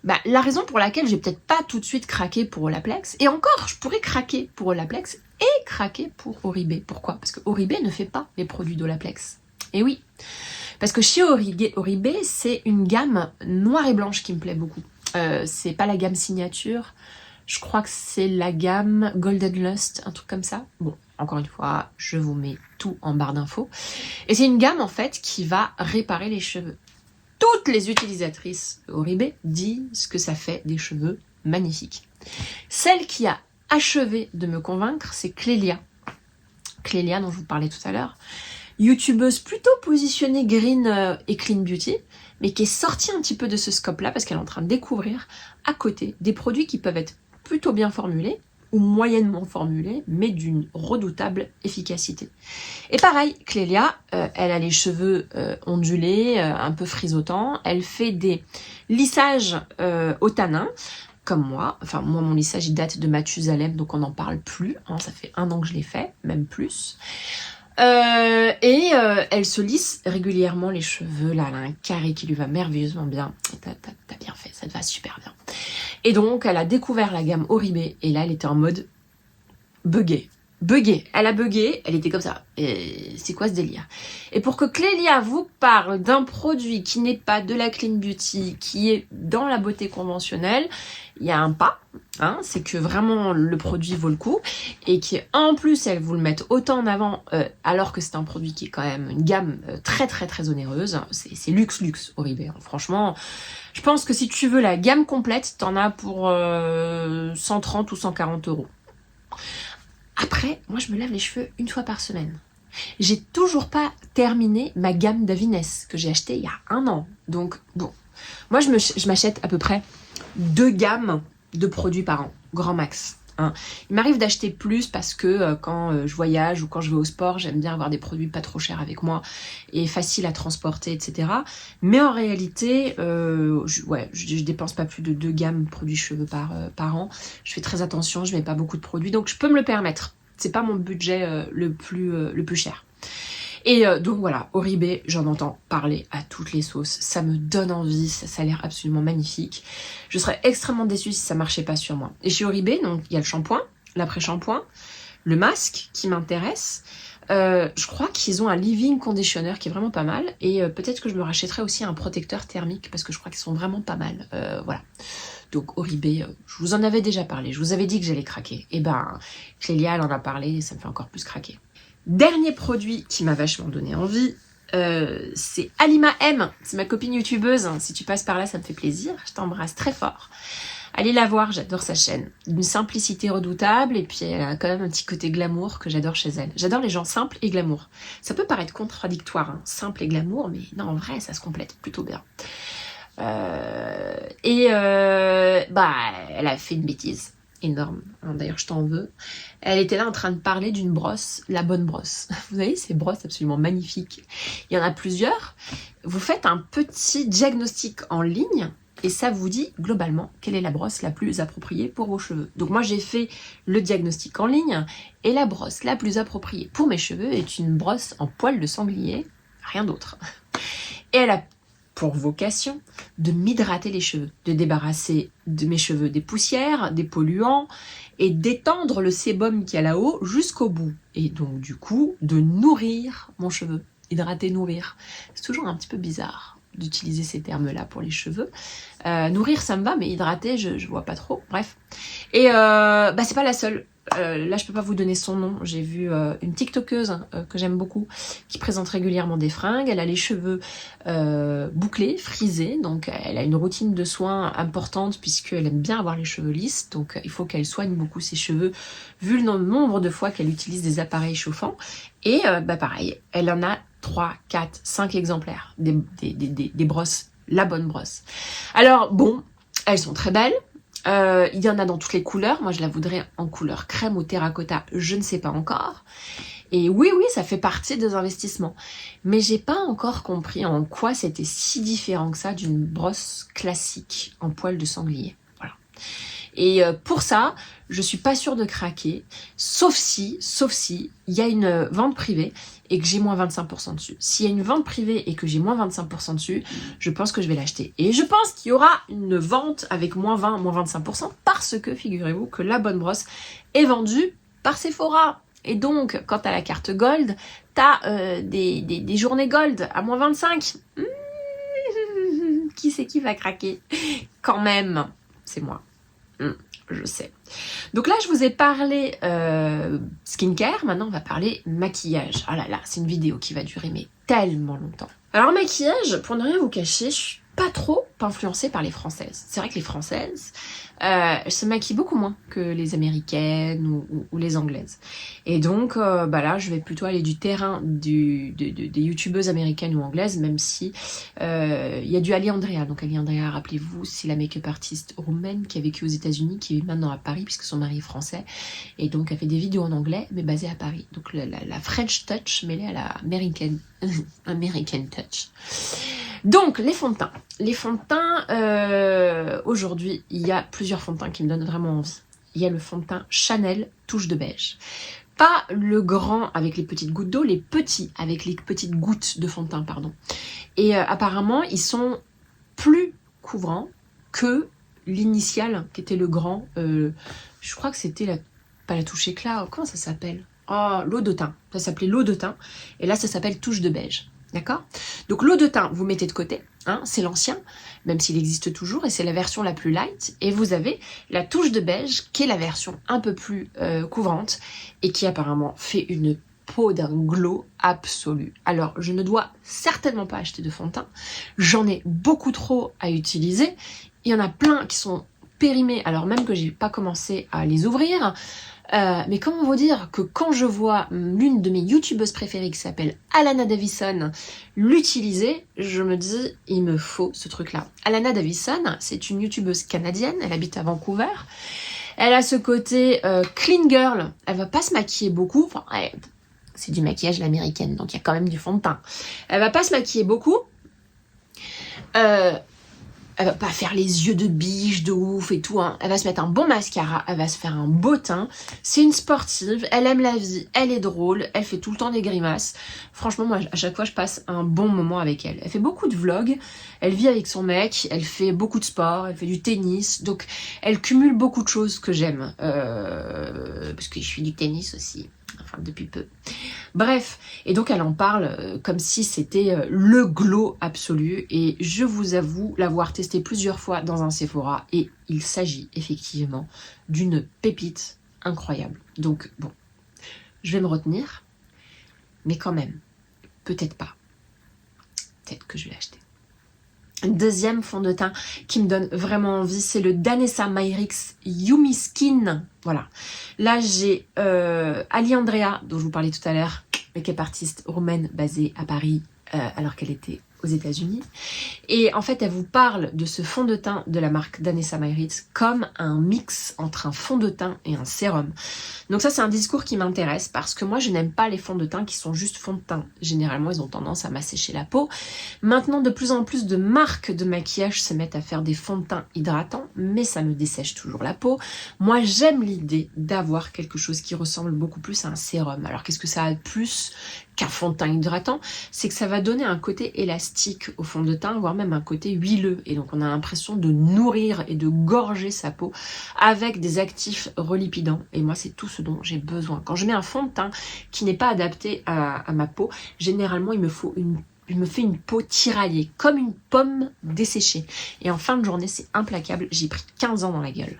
la raison pour laquelle j'ai peut-être pas tout de suite craqué pour Olaplex, et encore, je pourrais craquer pour Olaplex et craquer pour Oribe. Pourquoi? Parce que Oribe ne fait pas les produits d'Olaplex. Et oui, parce que chez Oribe, c'est une gamme noire et blanche qui me plaît beaucoup. C'est pas la gamme signature, je crois que c'est la gamme Golden Lust, un truc comme ça. Bon, encore une fois, je vous mets tout en barre d'infos. Et c'est une gamme, en fait, qui va réparer les cheveux. Toutes les utilisatrices Oribe disent que ça fait des cheveux magnifiques. Celle qui a achevé de me convaincre, c'est Clélia. Clélia, dont je vous parlais tout à l'heure. YouTubeuse plutôt positionnée green et clean beauty, mais qui est sortie un petit peu de ce scope-là parce qu'elle est en train de découvrir à côté des produits qui peuvent être plutôt bien formulés ou moyennement formulés, mais d'une redoutable efficacité. Et pareil, Clélia, elle a les cheveux ondulés, un peu frisotants, elle fait des lissages au tanin, comme moi. Enfin, moi, mon lissage, il date de Mathusalem, donc on n'en parle plus, hein, ça fait 1 an que je l'ai fait, même plus. Elle se lisse régulièrement les cheveux, là, elle a un carré qui lui va merveilleusement bien. T'as bien fait, ça te va super bien. Et donc, elle a découvert la gamme Oribe, et là, elle était en mode buggé. Elle a bugué, elle était comme ça. C'est quoi ce délire? Et pour que Clélia vous parle d'un produit qui n'est pas de la clean beauty, qui est dans la beauté conventionnelle, il y a un pas, hein, c'est que vraiment le produit vaut le coup et qu'en plus elle vous le mette autant en avant alors que c'est un produit qui est quand même une gamme très très très onéreuse. C'est luxe Oribe, hein. Franchement, je pense que si tu veux la gamme complète, t'en as pour 130 ou 140 euros. Après, moi je me lave les cheveux 1 fois par semaine. J'ai toujours pas terminé ma gamme d'Avines que j'ai acheté il y a 1 an. Donc bon, moi je m'achète à peu près 2 gammes de produits par an, grand max. Hein. Il m'arrive d'acheter plus parce que quand je voyage ou quand je vais au sport, j'aime bien avoir des produits pas trop chers avec moi et faciles à transporter, etc. Mais en réalité, je dépense pas plus de 2 gammes produits cheveux par an. Je fais très attention, je mets pas beaucoup de produits, donc je peux me le permettre. C'est pas mon budget le plus cher. Et donc voilà, Oribe, j'en entends parler à toutes les sauces. Ça me donne envie, ça a l'air absolument magnifique. Je serais extrêmement déçue si ça marchait pas sur moi. Et chez Oribe, donc il y a le shampoing, l'après-shampoing, le masque qui m'intéresse. Je crois qu'ils ont un leave-in conditioner qui est vraiment pas mal. Et peut-être que je me rachèterai aussi un protecteur thermique parce que je crois qu'ils sont vraiment pas mal. Voilà. Donc Oribe, je vous en avais déjà parlé. Je vous avais dit que j'allais craquer. Et Clélia, elle en a parlé et ça me fait encore plus craquer. Dernier produit qui m'a vachement donné envie, c'est Alima M. C'est ma copine youtubeuse. Si tu passes par là, ça me fait plaisir. Je t'embrasse très fort. Allez la voir, j'adore sa chaîne. D'une simplicité redoutable et puis elle a quand même un petit côté glamour que j'adore chez elle. J'adore les gens simples et glamour. Ça peut paraître contradictoire, hein, simple et glamour, mais non, en vrai, ça se complète plutôt bien. Elle a fait une bêtise énorme. D'ailleurs, je t'en veux. Elle était là en train de parler d'une brosse, la bonne brosse. Vous voyez, ces brosses absolument magnifiques. Il y en a plusieurs. Vous faites un petit diagnostic en ligne et ça vous dit globalement quelle est la brosse la plus appropriée pour vos cheveux. Donc moi, j'ai fait le diagnostic en ligne et la brosse la plus appropriée pour mes cheveux est une brosse en poil de sanglier, rien d'autre. Et elle a pour vocation de m'hydrater les cheveux, de débarrasser de mes cheveux des poussières, des polluants et d'étendre le sébum qu'il y a là-haut jusqu'au bout. Et donc du coup, de nourrir mon cheveu. hydrater, nourrir. C'est toujours un petit peu bizarre d'utiliser ces termes-là pour les cheveux. Nourrir, ça me va, mais hydrater, je vois pas trop. Bref. Et c'est pas la seule. Là, je peux pas vous donner son nom. J'ai vu une TikTokeuse que j'aime beaucoup, qui présente régulièrement des fringues. Elle a les cheveux bouclés, frisés. Donc, elle a une routine de soins importante puisqu'elle aime bien avoir les cheveux lisses. Donc, il faut qu'elle soigne beaucoup ses cheveux vu le nombre de fois qu'elle utilise des appareils chauffants. Et pareil, elle en a 3, 4, 5 exemplaires des brosses, la bonne brosse. Alors bon, elles sont très belles. Il y en a dans toutes les couleurs. Moi, je la voudrais en couleur crème ou terracotta, je ne sais pas encore. Et oui, ça fait partie des investissements. Mais j'ai pas encore compris en quoi c'était si différent que ça d'une brosse classique en poil de sanglier. Voilà. Et pour ça, je suis pas sûre de craquer, sauf si il y a une vente privée et que j'ai moins 25% dessus. S'il y a une vente privée et que j'ai moins 25% dessus, je pense que je vais l'acheter. Et je pense qu'il y aura une vente avec moins 20, moins 25% parce que, figurez-vous, que la bonne brosse est vendue par Sephora. Et donc, quand t'as la carte Gold, t'as des journées Gold à moins 25. Qui c'est qui va craquer? Quand même, c'est moi. Je sais. Donc là, je vous ai parlé skincare. Maintenant, on va parler maquillage. Ah là là, c'est une vidéo qui va durer mais tellement longtemps. Alors maquillage, pour ne rien vous cacher, je suis pas trop influencée par les Françaises. C'est vrai que les Françaises se maquillent beaucoup moins que les Américaines ou les Anglaises. Et donc là, je vais plutôt aller du terrain des youtubeuses américaines ou anglaises, même si il y a du Ali Andrea. Donc Ali Andrea, rappelez-vous, c'est la make-up artiste roumaine qui a vécu aux États-Unis, qui est maintenant à Paris puisque son mari est français, et donc a fait des vidéos en anglais mais basées à Paris. Donc la French touch mêlée à la American touch. Donc, les fonds de teint. Les fonds de teint, aujourd'hui, il y a plusieurs fonds de teint qui me donnent vraiment envie. Il y a le fond de teint Chanel touche de beige. Pas le grand avec les petites gouttes d'eau, les petits avec les petites gouttes de fond de teint, pardon. Et apparemment, ils sont plus couvrants que l'initial, qui était le grand. Je crois que c'était pas la touche éclat, comment ça s'appelle? Oh, l'eau de teint. Ça s'appelait l'eau de teint. Et là, ça s'appelle touche de beige. D'accord? Donc l'eau de teint, vous mettez de côté, hein, c'est l'ancien, même s'il existe toujours, et c'est la version la plus light. Et vous avez la touche de beige, qui est la version un peu plus couvrante, et qui apparemment fait une peau d'un glow absolu. Alors, je ne dois certainement pas acheter de fond de teint. J'en ai beaucoup trop à utiliser. Il y en a plein qui sont périmés, alors même que j'ai pas commencé à les ouvrir. Mais comment vous dire que quand je vois l'une de mes youtubeuses préférées qui s'appelle Alana Davison l'utiliser, je me dis, il me faut ce truc-là. Alana Davison, c'est une youtubeuse canadienne, elle habite à Vancouver. Elle a ce côté clean girl, elle va pas se maquiller beaucoup, enfin, c'est du maquillage à l'américaine, donc il y a quand même du fond de teint. Elle va pas se maquiller beaucoup. Elle va pas faire les yeux de biche de ouf et tout, hein. Elle va se mettre un bon mascara, elle va se faire un beau teint. C'est une sportive, elle aime la vie, elle est drôle, elle fait tout le temps des grimaces. Franchement, moi, à chaque fois, je passe un bon moment avec elle. Elle fait beaucoup de vlogs, elle vit avec son mec, elle fait beaucoup de sport, elle fait du tennis. Donc, elle cumule beaucoup de choses que j'aime. Parce que je fais du tennis aussi. Enfin, depuis peu. Bref, et donc elle en parle comme si c'était le glow absolu. Et je vous avoue l'avoir testé plusieurs fois dans un Sephora. Et il s'agit effectivement d'une pépite incroyable. Donc bon, je vais me retenir. Mais quand même, peut-être pas. Peut-être que je vais l'acheter. Deuxième fond de teint qui me donne vraiment envie, c'est le Danessa Myricks Yumi Skin. Voilà. Là, j'ai Ali Andrea, dont je vous parlais tout à l'heure, make-up artiste roumaine basée à Paris, alors qu'elle était aux États-Unis. Et en fait, elle vous parle de ce fond de teint de la marque Danessa Myricks comme un mix entre un fond de teint et un sérum. Donc ça, c'est un discours qui m'intéresse parce que moi, je n'aime pas les fonds de teint qui sont juste fonds de teint. Généralement, ils ont tendance à m'assécher la peau. Maintenant, de plus en plus de marques de maquillage se mettent à faire des fonds de teint hydratants, mais ça me dessèche toujours la peau. Moi, j'aime l'idée d'avoir quelque chose qui ressemble beaucoup plus à un sérum. Alors, qu'est-ce que ça a de plus qu'un fond de teint hydratant, c'est que ça va donner un côté élastique au fond de teint, voire même un côté huileux. Et donc on a l'impression de nourrir et de gorger sa peau avec des actifs relipidants. Et moi, c'est tout ce dont j'ai besoin. Quand je mets un fond de teint qui n'est pas adapté à ma peau, généralement, il me fait une peau tiraillée, comme une pomme desséchée. Et en fin de journée, c'est implacable. J'ai pris 15 ans dans la gueule.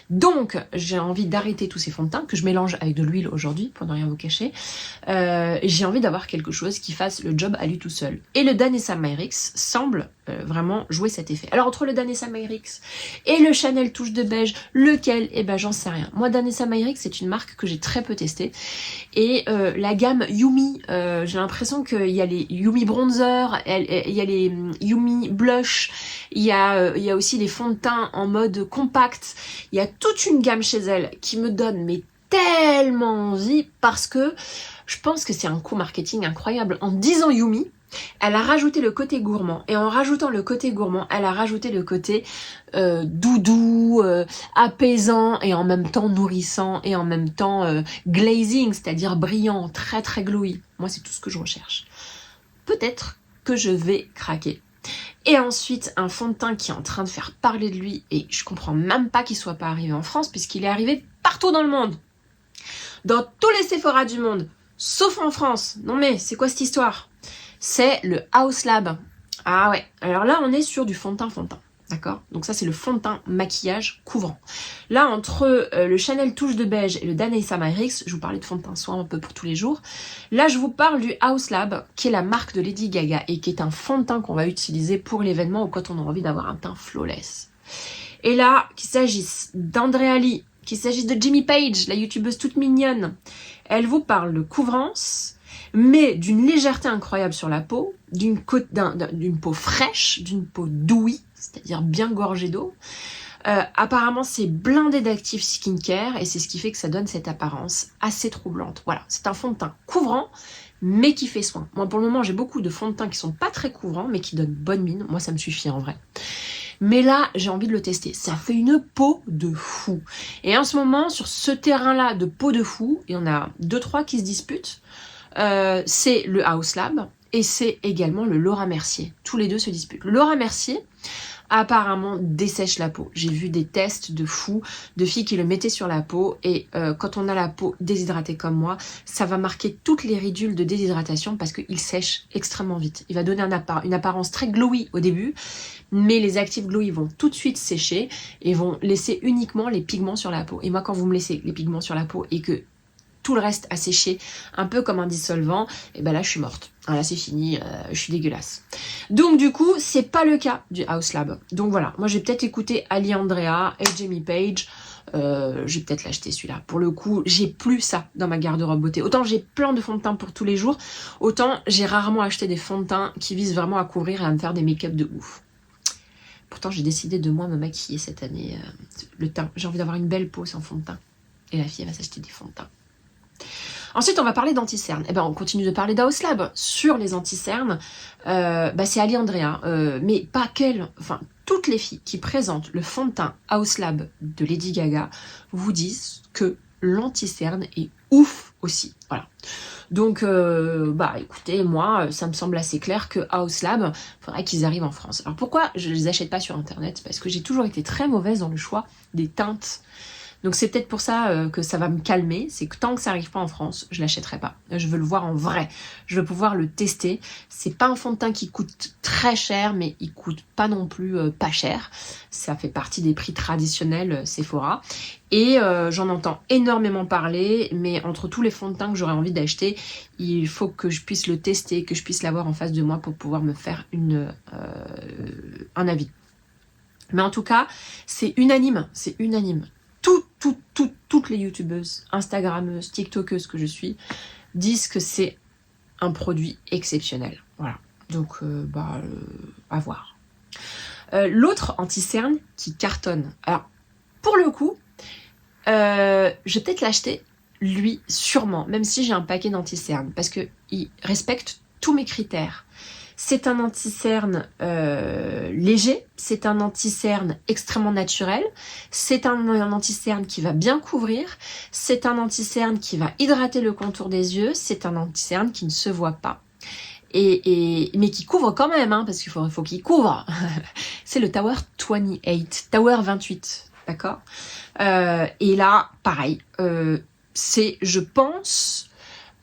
Donc, j'ai envie d'arrêter tous ces fonds de teint que je mélange avec de l'huile aujourd'hui, pour ne rien vous cacher. J'ai envie d'avoir quelque chose qui fasse le job à lui tout seul. Et le Danessa Myrix semble vraiment jouer cet effet. Alors, entre le Danessa Myrix et le Chanel Touche de Beige, lequel? Eh ben, j'en sais rien. Moi, Danessa Myrix, c'est une marque que j'ai très peu testée. Et la gamme Yumi, j'ai l'impression qu'il y a les Yumi Bronzer, il y a les Yumi Blush, il y a aussi les fonds de teint en mode compact. Il y a toute une gamme chez elle qui me donne mais tellement envie parce que je pense que c'est un coup marketing incroyable. En disant Yumi, elle a rajouté le côté gourmand et en rajoutant le côté gourmand, elle a rajouté le côté doudou, apaisant et en même temps nourrissant et en même temps glazing, c'est-à-dire brillant, très très glowy. Moi, c'est tout ce que je recherche. Peut-être que je vais craquer. Et ensuite, un fond de teint qui est en train de faire parler de lui et je comprends même pas qu'il soit pas arrivé en France puisqu'il est arrivé partout dans le monde. Dans tous les Sephora du monde, sauf en France. Non mais, c'est quoi cette histoire? C'est le Haus Lab. Ah ouais, alors là on est sur du fond de teint. D'accord? Donc ça c'est le fond de teint maquillage couvrant. Là entre le Chanel Touche de Beige et le Danessa Myrix, je vous parlais de fond de teint soin un peu pour tous les jours. Là je vous parle du Haus Lab qui est la marque de Lady Gaga et qui est un fond de teint qu'on va utiliser pour l'événement ou quand on a envie d'avoir un teint flawless. Et là qu'il s'agisse d'Andrea Lee, qu'il s'agisse de Jimmy Page, la youtubeuse toute mignonne, elle vous parle de couvrance, mais d'une légèreté incroyable sur la peau, d'une peau fraîche, d'une peau douille, c'est-à-dire bien gorgée d'eau. Apparemment, c'est blindé d'actifs skincare et c'est ce qui fait que ça donne cette apparence assez troublante. Voilà, c'est un fond de teint couvrant, mais qui fait soin. Moi, pour le moment, j'ai beaucoup de fonds de teint qui sont pas très couvrants, mais qui donnent bonne mine. Moi, ça me suffit en vrai. Mais là, j'ai envie de le tester. Ça fait une peau de fou. Et en ce moment, sur ce terrain-là de peau de fou, il y en a 2-3 qui se disputent. C'est le Haus Lab et c'est également le Laura Mercier. Tous les deux se disputent. Le Laura Mercier apparemment dessèche la peau. J'ai vu des tests de fous, de filles qui le mettaient sur la peau et quand on a la peau déshydratée comme moi, ça va marquer toutes les ridules de déshydratation parce qu'il sèche extrêmement vite. Il va donner une apparence très glowy au début, mais les actifs glowy vont tout de suite sécher et vont laisser uniquement les pigments sur la peau. Et moi, quand vous me laissez les pigments sur la peau et que tout le reste a séché, un peu comme un dissolvant, et ben là je suis morte. Ah, là c'est fini, je suis dégueulasse. Donc du coup, c'est pas le cas du Haus Lab. Donc voilà, moi j'ai peut-être écouté Ali Andrea et Jamie Page, je vais peut-être l'acheter celui-là. Pour le coup, j'ai plus ça dans ma garde-robe beauté. Autant j'ai plein de fonds de teint pour tous les jours, autant j'ai rarement acheté des fonds de teint qui visent vraiment à couvrir et à me faire des make-up de ouf. Pourtant j'ai décidé de moi me maquiller cette année. Le teint, j'ai envie d'avoir une belle peau sans fond de teint. Et la fille elle va s'acheter des fonds de teint. Ensuite, on va parler d'anti-cernes. Eh ben, on continue de parler d'Haus Lab. Sur les anti-cernes, c'est Ali Andrea, mais pas qu'elle. Enfin, toutes les filles qui présentent le fond de teint Haus Lab de Lady Gaga vous disent que l'anti-cerne est ouf aussi. Voilà. Donc, écoutez, moi, ça me semble assez clair que Haus Lab, faudrait qu'ils arrivent en France. Alors pourquoi je les achète pas sur Internet? Parce que j'ai toujours été très mauvaise dans le choix des teintes. Donc c'est peut-être pour ça que ça va me calmer, c'est que tant que ça n'arrive pas en France, je l'achèterai pas. Je veux le voir en vrai, je veux pouvoir le tester. C'est pas un fond de teint qui coûte très cher, mais il coûte pas non plus pas cher. Ça fait partie des prix traditionnels Sephora. Et j'en entends énormément parler, mais entre tous les fonds de teint que j'aurais envie d'acheter, il faut que je puisse le tester, que je puisse l'avoir en face de moi pour pouvoir me faire un avis. Mais en tout cas, c'est unanime, c'est unanime. Toutes les youtubeuses, instagrammeuses, tiktokeuses que je suis disent que c'est un produit exceptionnel. Voilà, donc à voir. L'autre anti-cerne qui cartonne. Alors, pour le coup, je vais peut-être l'acheter, lui, sûrement, même si j'ai un paquet d'anti-cerne, parce qu'il respecte tous mes critères. C'est un anti-cerne léger, c'est un anti-cerne extrêmement naturel, c'est un anti-cerne qui va bien couvrir, c'est un anti-cerne qui va hydrater le contour des yeux, c'est un anti-cerne qui ne se voit pas. Mais qui couvre quand même, hein, parce qu'il faut qu'il couvre. C'est le Tower 28, Tower 28, d'accord. Et là, pareil, c'est, je pense,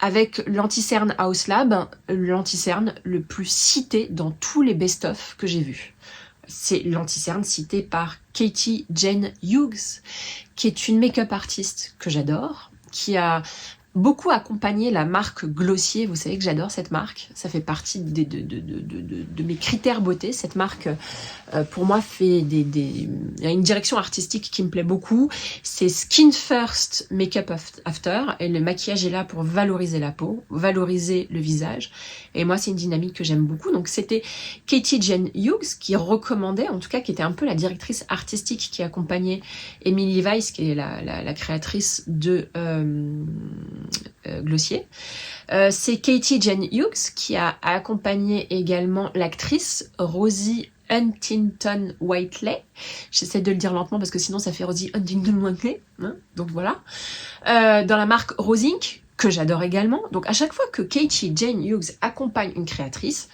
avec l'anti-cerne House Lab, l'anti-cerne le plus cité dans tous les best-of que j'ai vus. C'est l'anti-cerne cité par Katie Jane Hughes, qui est une make-up artiste que j'adore, qui a beaucoup accompagné la marque Glossier. Vous savez que j'adore cette marque, ça fait partie de mes critères beauté. Cette marque, pour moi, fait il y a une direction artistique qui me plaît beaucoup. C'est Skin First, Makeup After, et le maquillage est là pour valoriser la peau, valoriser le visage. Et moi, c'est une dynamique que j'aime beaucoup. Donc, c'était Katie Jane Hughes qui recommandait, en tout cas, qui était un peu la directrice artistique qui accompagnait Emily Weiss, qui est la créatrice de Glossier. C'est Katie Jane Hughes qui a accompagné également l'actrice Rosie Huntington-Whiteley. J'essaie de le dire lentement parce que sinon ça fait Rosie Huntington-Whiteley. Hein, donc voilà. Dans la marque Rosink, que j'adore également. Donc à chaque fois que Katie Jane Hughes accompagne une créatrice,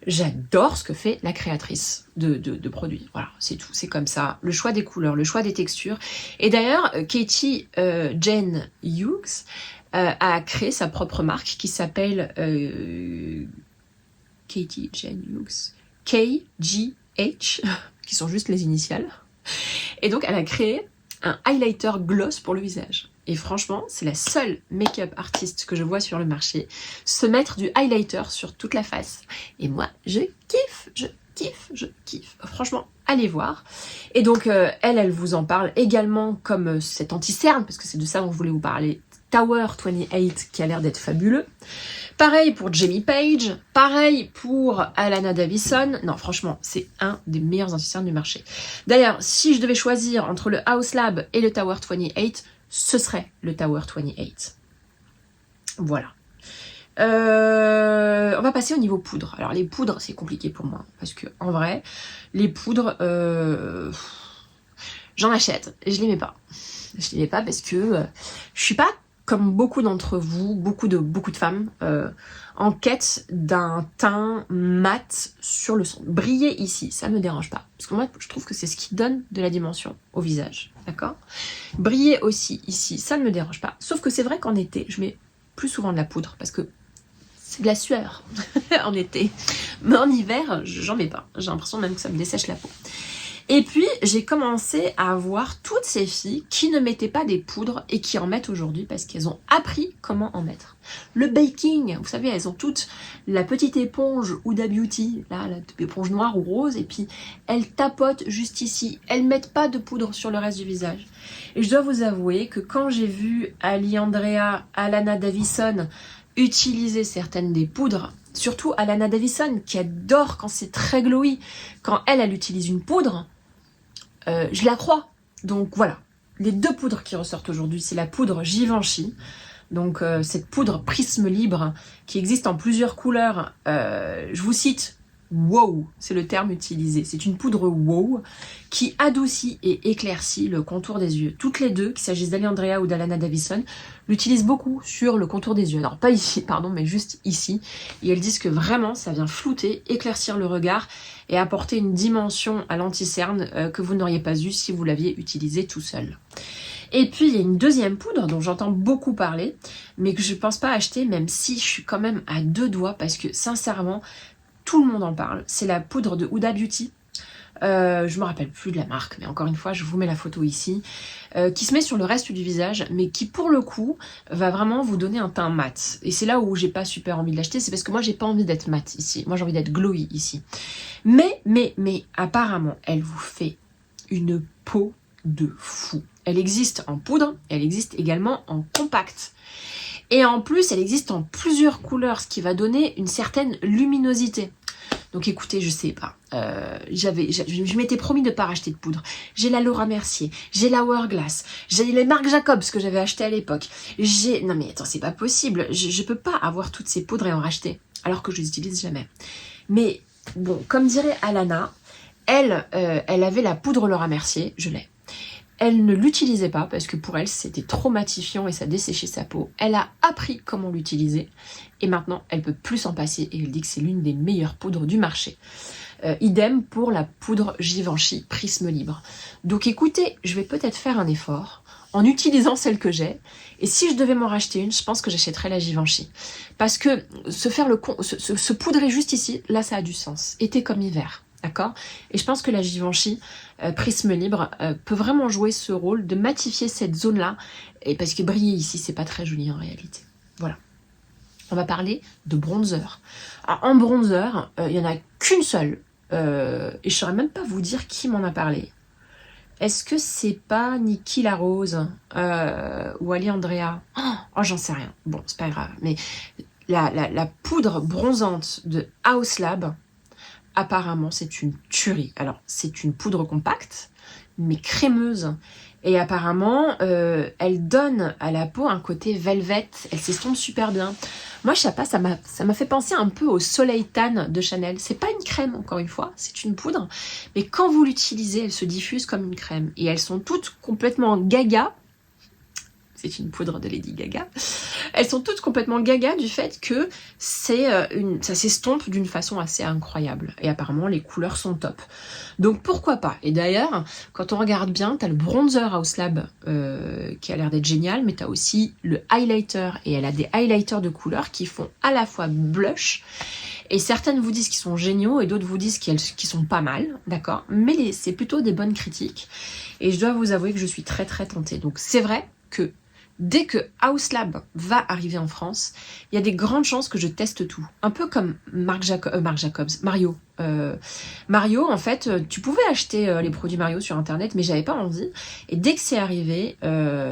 j'adore ce que fait la créatrice de produits. Voilà, c'est tout, c'est comme ça. Le choix des couleurs, le choix des textures. Et d'ailleurs, Katie Jane Hughes a créé sa propre marque qui s'appelle Katie Jane Hughes, KGH, qui sont juste les initiales. Et donc, elle a créé un highlighter gloss pour le visage. Et franchement, c'est la seule make-up artiste que je vois sur le marché se mettre du highlighter sur toute la face. Et moi, je kiffe, je kiffe. Franchement, allez voir. Et donc, elle vous en parle également comme cet anti-cerne, parce que c'est de ça dont je voulais vous parler, Tower 28, qui a l'air d'être fabuleux. Pareil pour Jamie Page, pareil pour Alana Davison. Non, franchement, c'est un des meilleurs anti-cernes du marché. D'ailleurs, si je devais choisir entre le House Lab et le Tower 28, ce serait le Tower 28. Voilà. On va passer au niveau poudre. Alors les poudres, c'est compliqué pour moi. Parce que en vrai, les poudres, j'en achète et je les mets pas. Je les mets pas parce que je suis pas comme beaucoup d'entre vous, beaucoup de femmes, en quête d'un teint mat sur le son. Briller ici, ça me dérange pas. Parce que moi, je trouve que c'est ce qui donne de la dimension au visage. D'accord ? Briller aussi ici, ça ne me dérange pas. Sauf que c'est vrai qu'en été, je mets plus souvent de la poudre parce que c'est de la sueur en été. Mais en hiver, j'en mets pas. J'ai l'impression même que ça me dessèche la peau. Et puis, j'ai commencé à voir toutes ces filles qui ne mettaient pas des poudres et qui en mettent aujourd'hui parce qu'elles ont appris comment en mettre. Le baking, vous savez, elles ont toutes la petite éponge Huda Beauty, là, l'éponge noire ou rose, et puis elles tapotent juste ici. Elles mettent pas de poudre sur le reste du visage. Et je dois vous avouer que quand j'ai vu Ali Andrea, Alana Davison utiliser certaines des poudres, surtout Alana Davison qui adore quand c'est très glowy, quand elle utilise une poudre, je la crois. Donc voilà, les deux poudres qui ressortent aujourd'hui, c'est la poudre Givenchy, donc cette poudre prisme libre qui existe en plusieurs couleurs. Je vous cite, wow, c'est le terme utilisé. C'est une poudre wow qui adoucit et éclaircit le contour des yeux. Toutes les deux, qu'il s'agisse d'Ali Andrea ou d'Alana Davison, l'utilisent beaucoup sur le contour des yeux. Alors pas ici, pardon, mais juste ici. Et elles disent que vraiment, ça vient flouter, éclaircir le regard et apporter une dimension à l'anti-cerne que vous n'auriez pas eu si vous l'aviez utilisé tout seul. Et puis, il y a une deuxième poudre dont j'entends beaucoup parler, mais que je ne pense pas acheter, même si je suis quand même à deux doigts, parce que sincèrement, tout le monde en parle. C'est la poudre de Huda Beauty. Je me rappelle plus de la marque, mais encore une fois, je vous mets la photo ici, qui se met sur le reste du visage, mais qui pour le coup va vraiment vous donner un teint mat. Et c'est là où j'ai pas super envie de l'acheter, c'est parce que moi j'ai pas envie d'être mat ici, moi j'ai envie d'être glowy ici. Mais apparemment, elle vous fait une peau de fou. Elle existe en poudre, elle existe également en compact. Et en plus, elle existe en plusieurs couleurs, ce qui va donner une certaine luminosité. Donc écoutez, je sais pas. Je m'étais promis de ne pas racheter de poudre. J'ai la Laura Mercier, j'ai la Hourglass, j'ai les Marc Jacobs que j'avais acheté à l'époque. Non mais attends, c'est pas possible. Je peux pas avoir toutes ces poudres et en racheter, alors que je les utilise jamais. Mais bon, comme dirait Alana, elle avait la poudre Laura Mercier, je l'ai. Elle ne l'utilisait pas parce que pour elle, c'était traumatisant et ça desséchait sa peau. Elle a appris comment l'utiliser et maintenant, elle peut plus s'en passer et elle dit que c'est l'une des meilleures poudres du marché. Idem pour la poudre Givenchy Prisme Libre. Donc écoutez, je vais peut-être faire un effort en utilisant celle que j'ai. Et si je devais m'en racheter une, je pense que j'achèterais la Givenchy. Parce que se poudrer juste ici, là ça a du sens. Été comme hiver, d'accord? Et je pense que la Givenchy Prisme Libre peut vraiment jouer ce rôle de matifier cette zone-là. Et parce que briller ici, c'est pas très joli en réalité. Voilà. On va parler de bronzer. Alors, en bronzer, il n'y en a qu'une seule. Et je ne saurais même pas vous dire qui m'en a parlé. Est-ce que c'est pas Niki la Rose ou Ali Andrea? Oh, j'en sais rien. Bon, c'est pas grave. Mais la poudre bronzante de House Lab, apparemment, c'est une tuerie. Alors, c'est une poudre compacte, mais crémeuse. Et apparemment, elle donne à la peau un côté velvet. Elle s'estompe super bien. Moi, je sais pas, ça m'a fait penser un peu au Soleil Tan de Chanel. C'est pas une crème, encore une fois, c'est une poudre. Mais quand vous l'utilisez, elle se diffuse comme une crème. Et elles sont toutes complètement gaga. C'est une poudre de Lady Gaga. Elles sont toutes complètement gaga du fait que ça s'estompe d'une façon assez incroyable. Et apparemment, les couleurs sont top. Donc pourquoi pas. Et d'ailleurs, quand on regarde bien, t'as le bronzer House Lab qui a l'air d'être génial, mais t'as aussi le highlighter. Et elle a des highlighters de couleurs qui font à la fois blush. Et certaines vous disent qu'ils sont géniaux et d'autres vous disent qu'ils sont pas mal, d'accord? Mais c'est plutôt des bonnes critiques. Et je dois vous avouer que je suis très très tentée. Donc c'est vrai que dès que House Lab va arriver en France, il y a des grandes chances que je teste tout. Un peu comme Mario. Mario, en fait, tu pouvais acheter les produits Mario sur Internet, mais j'avais pas envie. Et dès que c'est arrivé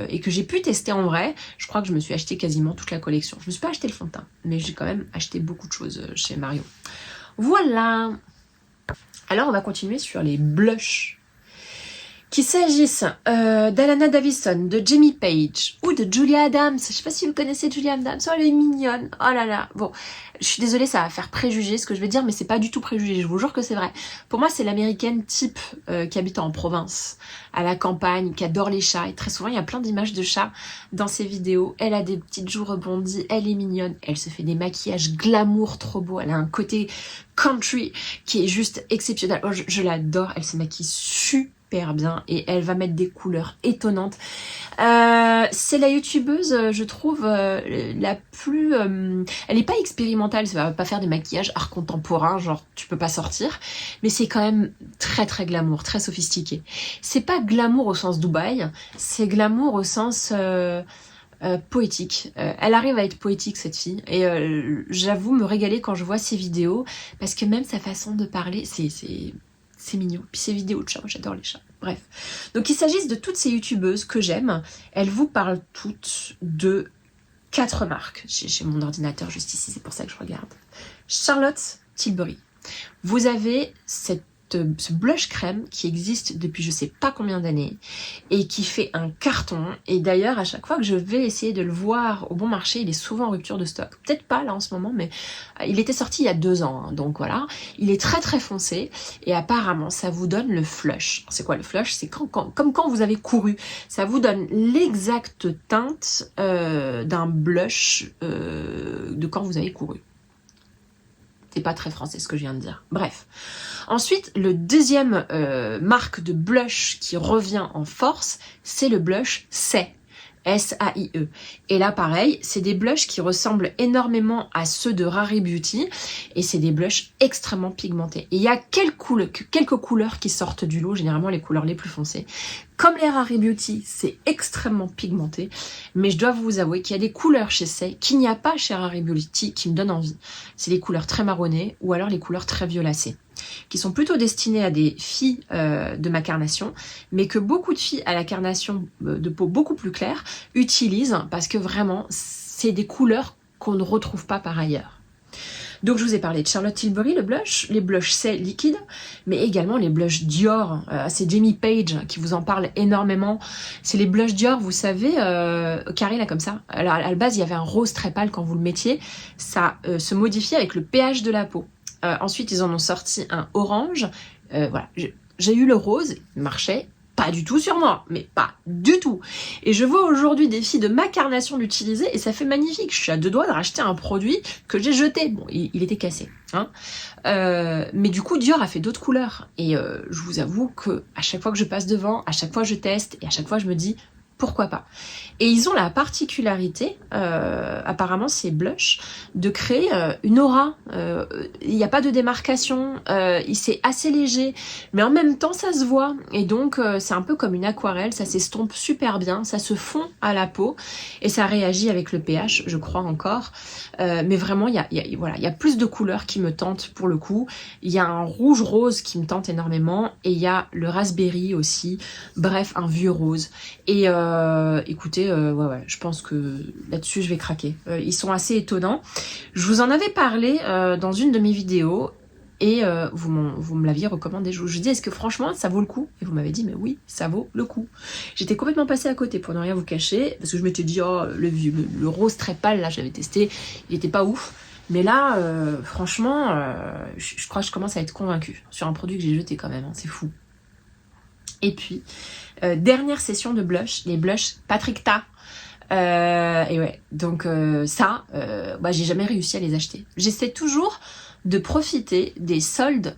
et que j'ai pu tester en vrai, je crois que je me suis acheté quasiment toute la collection. Je me suis pas acheté le fond de teint, mais j'ai quand même acheté beaucoup de choses chez Mario. Voilà. Alors, on va continuer sur les blushs. Qu'il s'agisse d'Alana Davison, de Jamie Page ou de Julia Adams. Je sais pas si vous connaissez Julia Adams. Oh, elle est mignonne. Oh là là. Bon, je suis désolée, ça va faire préjuger ce que je vais dire, mais c'est pas du tout préjugé. Je vous jure que c'est vrai. Pour moi, c'est l'américaine type qui habite en province, à la campagne, qui adore les chats. Et très souvent, il y a plein d'images de chats dans ses vidéos. Elle a des petites joues rebondies. Elle est mignonne. Elle se fait des maquillages glamour trop beaux. Elle a un côté country qui est juste exceptionnel. Oh, je l'adore. Elle se maquille super bien et elle va mettre des couleurs étonnantes. C'est la youtubeuse, je trouve, la plus... elle n'est pas expérimentale, ça va pas faire des maquillages art contemporain, genre tu peux pas sortir, mais c'est quand même très très glamour, très sophistiqué. C'est pas glamour au sens Dubaï, c'est glamour au sens... poétique. Elle arrive à être poétique cette fille et j'avoue me régaler quand je vois ses vidéos parce que même sa façon de parler, c'est mignon. Puis ces vidéos de chats, moi j'adore les chats. Bref. Donc il s'agisse de toutes ces youtubeuses que j'aime. Elles vous parlent toutes de 4 marques. J'ai mon ordinateur juste ici, c'est pour ça que je regarde. Charlotte Tilbury. Vous avez ce blush crème qui existe depuis je sais pas combien d'années et qui fait un carton. Et d'ailleurs, à chaque fois que je vais essayer de le voir au bon marché, il est souvent en rupture de stock. Peut-être pas là en ce moment, mais il était sorti il y a 2 ans. Hein, donc voilà, il est très très foncé et apparemment ça vous donne le flush. C'est quoi le flush? C'est comme quand vous avez couru. Ça vous donne l'exacte teinte d'un blush de quand vous avez couru. C'est pas très français ce que je viens de dire. Bref. Ensuite, le deuxième marque de blush qui revient en force, c'est le blush Saie. S-A-I-E. Et là, pareil, c'est des blushs qui ressemblent énormément à ceux de Rari Beauty. Et c'est des blushs extrêmement pigmentés. Et il y a quelques couleurs qui sortent du lot, généralement les couleurs les plus foncées. Comme les Rari Beauty, c'est extrêmement pigmenté. Mais je dois vous avouer qu'il y a des couleurs chez Saie qu'il n'y a pas chez Rari Beauty qui me donnent envie. C'est les couleurs très marronnées ou alors les couleurs très violacées, qui sont plutôt destinées à des filles de ma carnation, mais que beaucoup de filles à la carnation de peau beaucoup plus claire utilisent parce que vraiment, c'est des couleurs qu'on ne retrouve pas par ailleurs. Donc je vous ai parlé de Charlotte Tilbury, le blush, les blushs C'est liquide, mais également les blushs Dior. C'est Jamie Page qui vous en parle énormément. C'est les blushs Dior, vous savez, carré là comme ça. Alors à la base, il y avait un rose très pâle quand vous le mettiez. Ça se modifie avec le pH de la peau. Ensuite, ils en ont sorti un orange. Voilà, j'ai eu le rose, il marchait pas du tout sur moi, mais pas du tout. Et je vois aujourd'hui des filles de ma carnation l'utiliser et ça fait magnifique. Je suis à 2 doigts de racheter un produit que j'ai jeté. Bon, il était cassé, hein. Mais du coup, Dior a fait d'autres couleurs. Et je vous avoue que à chaque fois que je passe devant, à chaque fois je teste et à chaque fois je me dis pourquoi pas. Et ils ont la particularité, apparemment c'est Blush, de créer une aura. Il n'y a pas de démarcation, c'est assez léger, mais en même temps ça se voit. Et donc c'est un peu comme une aquarelle, ça s'estompe super bien, ça se fond à la peau et ça réagit avec le pH, je crois encore. Mais vraiment, il y a plus de couleurs qui me tentent pour le coup. Il y a un rouge rose qui me tente énormément et il y a le raspberry aussi. Bref, un vieux rose. Et écoutez, ouais, je pense que là-dessus je vais craquer. Ils sont assez étonnants. Je vous en avais parlé dans une de mes vidéos et vous me l'aviez recommandé. Je vous dis, est-ce que franchement ça vaut le coup? Et vous m'avez dit, mais oui, ça vaut le coup. J'étais complètement passée à côté pour ne rien vous cacher parce que je m'étais dit, oh, le rose très pâle, là j'avais testé, il était pas ouf. Mais là, franchement, je crois que je commence à être convaincue sur un produit que j'ai jeté quand même, hein, c'est fou. Et puis, dernière session de blush, les blushs Patrick Ta. Et ouais, donc j'ai jamais réussi à les acheter. J'essaie toujours de profiter des soldes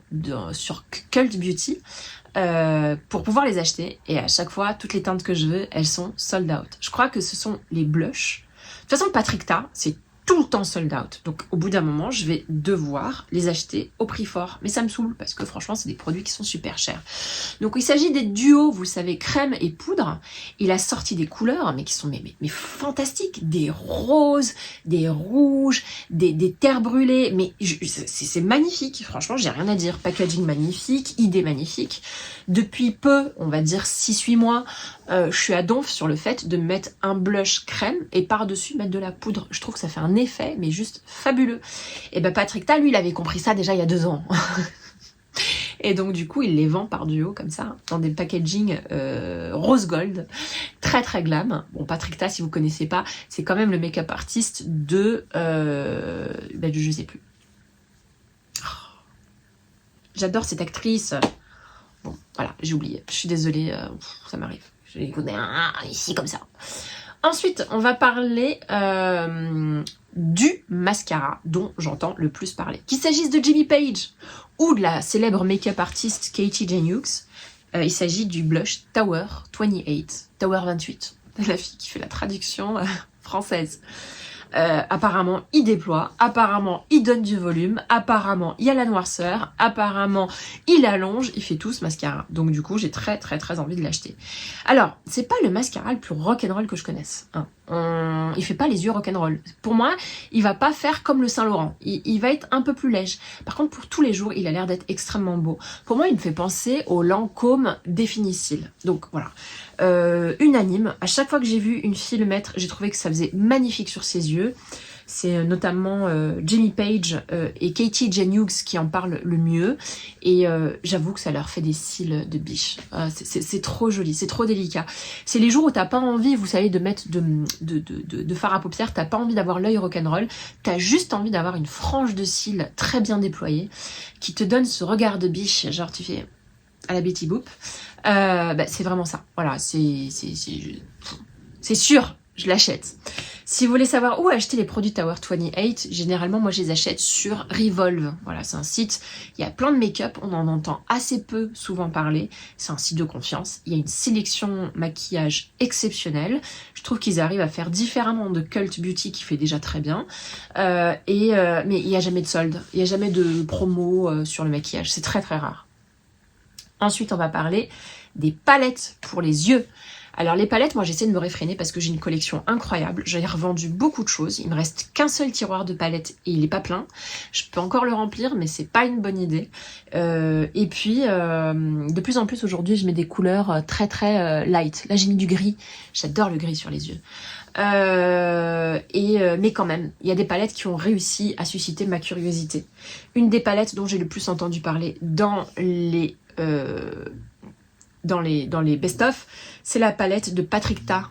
sur Cult Beauty pour pouvoir les acheter. Et à chaque fois, toutes les teintes que je veux, elles sont sold out. Je crois que ce sont les blushs. De toute façon, Patrick Ta, c'est tout le temps sold out. Donc au bout d'un moment, je vais devoir les acheter au prix fort. Mais ça me saoule parce que franchement, c'est des produits qui sont super chers. Donc il s'agit des duos, vous savez, crème et poudre. Il a sorti des couleurs, mais qui sont mais fantastiques. Des roses, des rouges, des terres brûlées. Mais c'est magnifique. Franchement, j'ai rien à dire. Packaging magnifique, idée magnifique. Depuis peu, on va dire 6-8 mois, je suis à donf sur le fait de mettre un blush crème et par-dessus mettre de la poudre. Je trouve que ça fait un effet, mais juste fabuleux. Et ben Patrick Ta, lui, il avait compris ça déjà il y a 2 ans. Et donc du coup, il les vend par duo comme ça, dans des packaging rose gold, très très glam. Bon, Patrick Ta, si vous connaissez pas, c'est quand même le make-up artiste de je sais plus. J'adore cette actrice. Bon, voilà, j'ai oublié. Je suis désolée, ça m'arrive. Je l'ai écouté ici comme ça. Ensuite, on va parler du mascara dont j'entends le plus parler. Qu'il s'agisse de Jimmy Page ou de la célèbre make-up artiste Katie Jane Hughes, il s'agit du blush Tower 28. Tower 28. La fille qui fait la traduction française. Apparemment, il déploie, apparemment, il donne du volume, apparemment, il y a la noirceur, apparemment, il allonge, il fait tout ce mascara. Donc du coup, j'ai très très très envie de l'acheter. Alors, c'est pas le mascara le plus rock'n'roll que je connaisse. Hein. Il fait pas les yeux rock'n'roll. Pour moi, il va pas faire comme le Saint-Laurent. Il va être un peu plus léger. Par contre, pour tous les jours, il a l'air d'être extrêmement beau. Pour moi, il me fait penser au Lancôme Définicile. Donc voilà. Unanime. À chaque fois que j'ai vu une fille le mettre, j'ai trouvé que ça faisait magnifique sur ses yeux. C'est notamment Jimmy Page et Katie Jane Hughes qui en parlent le mieux. Et j'avoue que ça leur fait des cils de biche. C'est trop joli, c'est trop délicat. C'est les jours où t'as pas envie, vous savez, de mettre de fard à paupières, t'as pas envie d'avoir l'œil rock'n'roll, t'as juste envie d'avoir une frange de cils très bien déployée qui te donne ce regard de biche, genre tu fais à la Betty Boop. C'est vraiment ça. Voilà, c'est sûr, je l'achète. Si vous voulez savoir où acheter les produits Tower 28, généralement moi je les achète sur Revolve. Voilà, c'est un site, il y a plein de make-up, on en entend assez peu souvent parler. C'est un site de confiance, il y a une sélection maquillage exceptionnelle. Je trouve qu'ils arrivent à faire différemment de Cult Beauty qui fait déjà très bien. Mais il n'y a jamais de solde, il n'y a jamais de promo sur le maquillage, c'est très très rare. Ensuite, on va parler des palettes pour les yeux. Alors les palettes, moi j'essaie de me réfréner parce que j'ai une collection incroyable. J'ai revendu beaucoup de choses. Il me reste qu'un seul tiroir de palettes et il est pas plein. Je peux encore le remplir, mais c'est pas une bonne idée. Et puis, de plus en plus aujourd'hui, je mets des couleurs très très light. Là, j'ai mis du gris. J'adore le gris sur les yeux. Mais quand même, il y a des palettes qui ont réussi à susciter ma curiosité. Une des palettes dont j'ai le plus entendu parler dans les best-of, c'est la palette de Patrick Ta,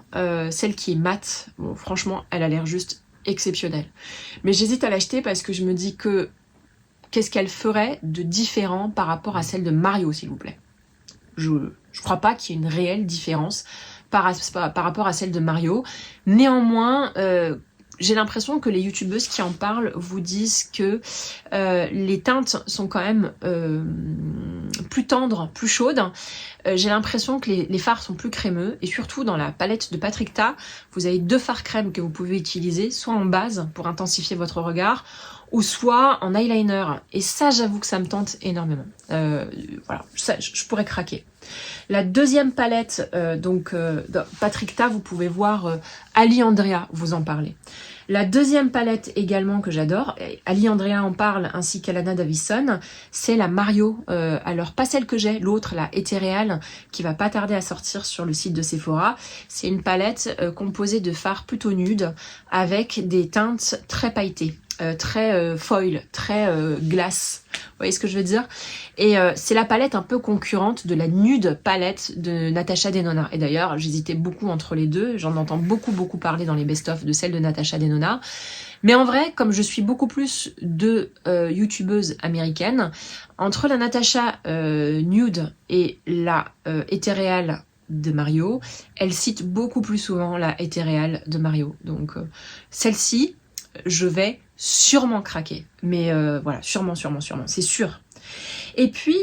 celle qui est mate. Bon, franchement, elle a l'air juste exceptionnelle. Mais j'hésite à l'acheter parce que je me dis que qu'est-ce qu'elle ferait de différent par rapport à celle de Mario, s'il vous plaît. Je crois pas qu'il y ait une réelle différence par rapport à celle de Mario. Néanmoins, j'ai l'impression que les youtubeuses qui en parlent vous disent que les teintes sont quand même plus tendres, plus chaudes. J'ai l'impression que les fards sont plus crémeux, et surtout dans la palette de Patrick Ta, vous avez 2 fards crème que vous pouvez utiliser, soit en base pour intensifier votre regard, ou soit en eyeliner. Et ça, j'avoue que ça me tente énormément. Voilà, ça, je pourrais craquer. La deuxième palette, Patrick Ta, vous pouvez voir Ali Andrea vous en parler. La deuxième palette également que j'adore, Ali Andrea en parle ainsi qu'Alana Davison, c'est la Mario. Alors pas celle que j'ai, l'autre, la Ethereal, qui va pas tarder à sortir sur le site de Sephora. C'est une palette composée de fards plutôt nudes avec des teintes très pailletées. Très foil, très glace. Vous voyez ce que je veux dire? Et c'est la palette un peu concurrente de la nude palette de Natasha Denona. Et d'ailleurs, j'hésitais beaucoup entre les deux. J'en entends beaucoup parler dans les best-of de celle de Natasha Denona. Mais en vrai, comme je suis beaucoup plus de youtubeuses américaines, entre la Natasha nude et la Ethereal de Mario, elle cite beaucoup plus souvent la Ethereal de Mario. Donc celle-ci, je vais sûrement craquer. Mais voilà, sûrement, c'est sûr. Et puis,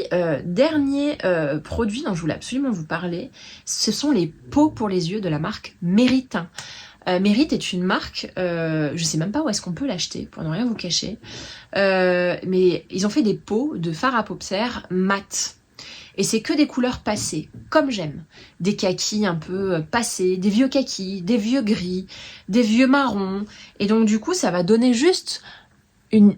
dernier produit dont je voulais absolument vous parler, ce sont les pots pour les yeux de la marque Merit. Merit est une marque, je sais même pas où est-ce qu'on peut l'acheter, pour ne rien vous cacher, mais ils ont fait des pots de fard à paupières mat. Et c'est que des couleurs passées, comme j'aime. Des kakis un peu passés, des vieux kakis, des vieux gris, des vieux marrons. Et donc du coup, ça va donner juste une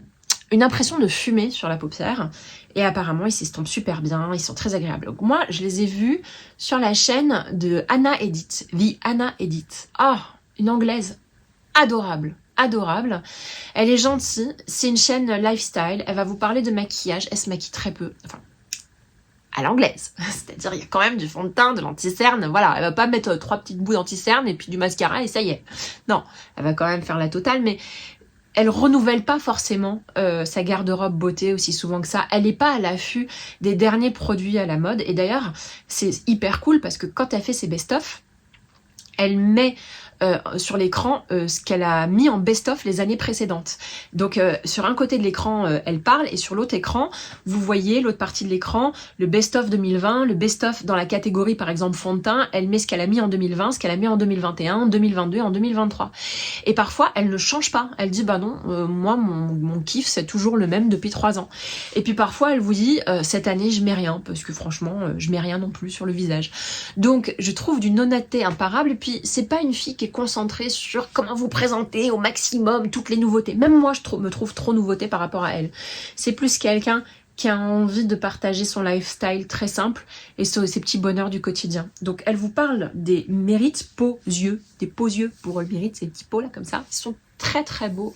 impression de fumée sur la paupière. Et apparemment, ils s'estompent super bien, ils sont très agréables. Donc moi, je les ai vus sur la chaîne de Anna Edit, The Anna Edit. Ah, une anglaise adorable. Adorable. Elle est gentille, c'est une chaîne lifestyle, elle va vous parler de maquillage, elle se maquille très peu, enfin, à l'anglaise. C'est-à-dire, il y a quand même du fond de teint, de l'anti-cerne, voilà. Elle va pas mettre 3 petites bouts d'anti-cerne et puis du mascara et ça y est. Non, elle va quand même faire la totale, mais elle renouvelle pas forcément sa garde-robe beauté aussi souvent que ça. Elle est pas à l'affût des derniers produits à la mode. Et d'ailleurs, c'est hyper cool parce que quand elle fait ses best-of, elle met sur l'écran ce qu'elle a mis en best-of les années précédentes. Donc sur un côté de l'écran, elle parle, et sur l'autre écran, vous voyez l'autre partie de l'écran, le best-of 2020, le best-of dans la catégorie par exemple fond de teint, elle met ce qu'elle a mis en 2020, ce qu'elle a mis en 2021, en 2022, en 2023. Et parfois, elle ne change pas. Elle dit, bah non, moi, mon kiff, c'est toujours le même depuis 3 ans. Et puis parfois, elle vous dit, cette année, je mets rien, parce que franchement, je mets rien non plus sur le visage. Donc, je trouve d'une honnêteté imparable, et puis c'est pas une fille qui est concentrée sur comment vous présenter au maximum toutes les nouveautés. Même moi, me trouve trop nouveauté par rapport à elle. C'est plus quelqu'un qui a envie de partager son lifestyle très simple et ses petits bonheurs du quotidien. Donc, elle vous parle des mérites peaux yeux, des peaux yeux pour le mérite, ces petits pots là comme ça. Ils sont très très beaux.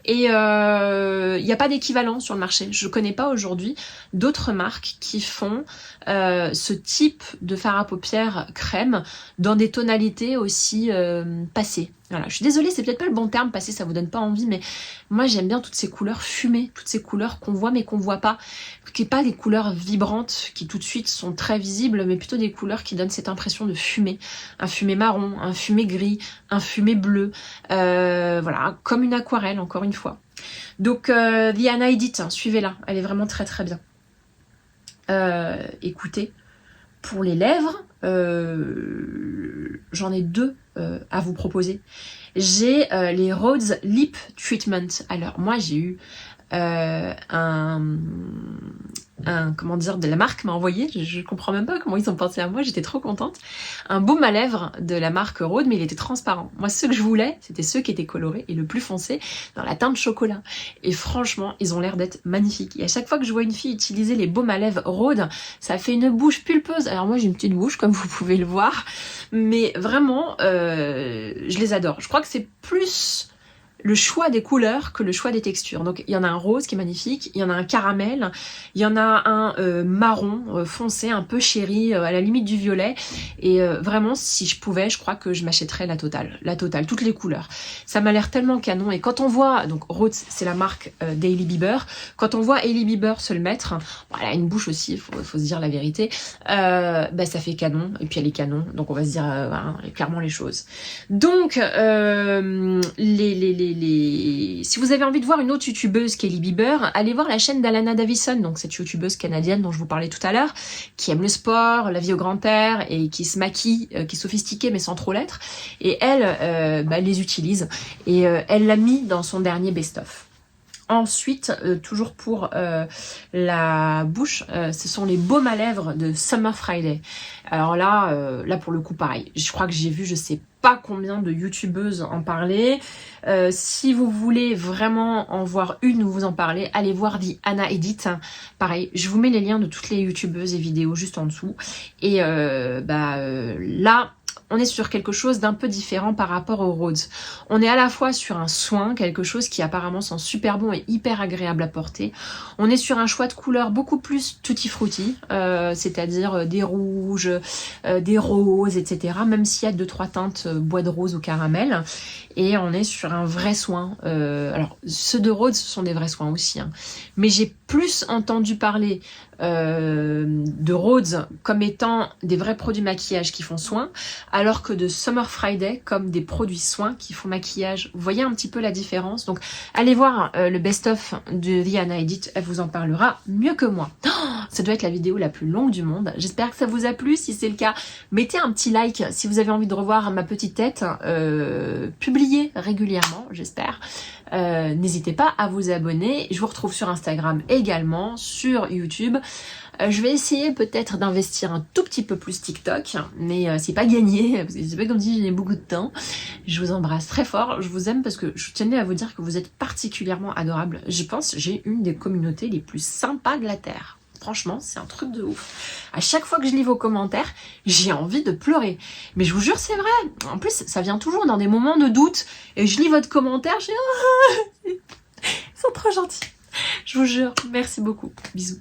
Et il n'y a pas d'équivalent sur le marché. Je ne connais pas aujourd'hui d'autres marques qui font ce type de fard à paupières crème dans des tonalités aussi passées. Voilà, je suis désolée, c'est peut-être pas le bon terme, passé, ça vous donne pas envie, mais moi j'aime bien toutes ces couleurs fumées, toutes ces couleurs qu'on voit mais qu'on voit pas, qui n'est pas des couleurs vibrantes qui tout de suite sont très visibles, mais plutôt des couleurs qui donnent cette impression de fumée. Un fumé marron, un fumé gris, un fumé bleu, voilà, comme une aquarelle encore une fois. Donc The Anna Edit, hein, suivez-la, elle est vraiment très très bien. Écoutez, pour les lèvres, j'en ai 2 à vous proposer. J'ai les Rhodes Lip Treatment. Alors moi j'ai eu comment dire, de la marque m'a envoyé, je comprends même pas comment ils ont pensé à moi, j'étais trop contente, un baume à lèvres de la marque Rhode, mais il était transparent. Moi ceux que je voulais, c'était ceux qui étaient colorés et le plus foncé dans la teinte chocolat. Et franchement, ils ont l'air d'être magnifiques. Et à chaque fois que je vois une fille utiliser les baumes à lèvres Rhode, ça fait une bouche pulpeuse. Alors moi j'ai une petite bouche comme vous pouvez le voir, mais vraiment je les adore. Je crois que c'est plus le choix des couleurs que le choix des textures. Donc il y en a un rose qui est magnifique, il y en a un caramel, il y en a un marron foncé, un peu chéri, à la limite du violet. Et vraiment, si je pouvais, je crois que je m'achèterais la totale, toutes les couleurs. Ça m'a l'air tellement canon. Et quand on voit, donc Rhodes, c'est la marque d'Hailey Bieber, quand on voit Hailey Bieber se le mettre, voilà, une bouche aussi, faut se dire la vérité, bah, ça fait canon, et puis elle est canon, donc on va se dire clairement les choses. Donc, si vous avez envie de voir une autre youtubeuse qu'Hailey Bieber, allez voir la chaîne d'Alana Davison, donc cette youtubeuse canadienne dont je vous parlais tout à l'heure, qui aime le sport, la vie au grand air et qui se maquille, qui est sophistiquée mais sans trop l'être. Et elle, bah, elle les utilise et elle l'a mis dans son dernier best-of. Ensuite, toujours pour la bouche, ce sont les baumes à lèvres de Summer Friday. Alors là, là pour le coup pareil, je crois que j'ai vu je sais pas combien de youtubeuses en parler. Si vous voulez vraiment en voir une où vous en parlez, allez voir The Anna Edit. Pareil, je vous mets les liens de toutes les youtubeuses et vidéos juste en dessous. Et là, on est sur quelque chose d'un peu différent par rapport aux Rhodes. On est à la fois sur un soin, quelque chose qui apparemment sent super bon et hyper agréable à porter. On est sur un choix de couleurs beaucoup plus tutti frutti, c'est-à-dire des rouges, des roses, etc. Même s'il y a 2-3 teintes bois de rose au caramel. Et on est sur un vrai soin. Alors, ceux de Rhodes, ce sont des vrais soins aussi. Hein. Mais j'ai plus entendu parler de Rhodes comme étant des vrais produits maquillage qui font soin, alors que de Summer Friday comme des produits soins qui font maquillage. Vous voyez un petit peu la différence. Donc, allez voir le best-of de The Anna Edit, elle vous en parlera mieux que moi. Oh, ça doit être la vidéo la plus longue du monde. J'espère que ça vous a plu. Si c'est le cas, mettez un petit like si vous avez envie de revoir ma petite tête publiée régulièrement, j'espère. N'hésitez pas à vous abonner. Je vous retrouve sur Instagram également, sur YouTube. Je vais essayer peut-être d'investir un tout petit peu plus TikTok, mais c'est pas gagné, parce que c'est pas comme si j'avais beaucoup de temps. Je vous embrasse très fort, je vous aime parce que je tenais à vous dire que vous êtes particulièrement adorables. Je pense que j'ai une des communautés les plus sympas de la Terre. Franchement, c'est un truc de ouf. À chaque fois que je lis vos commentaires, j'ai envie de pleurer. Mais je vous jure, c'est vrai. En plus, ça vient toujours dans des moments de doute. Et je lis votre commentaire, je dis... Ils sont trop gentils. Je vous jure. Merci beaucoup. Bisous.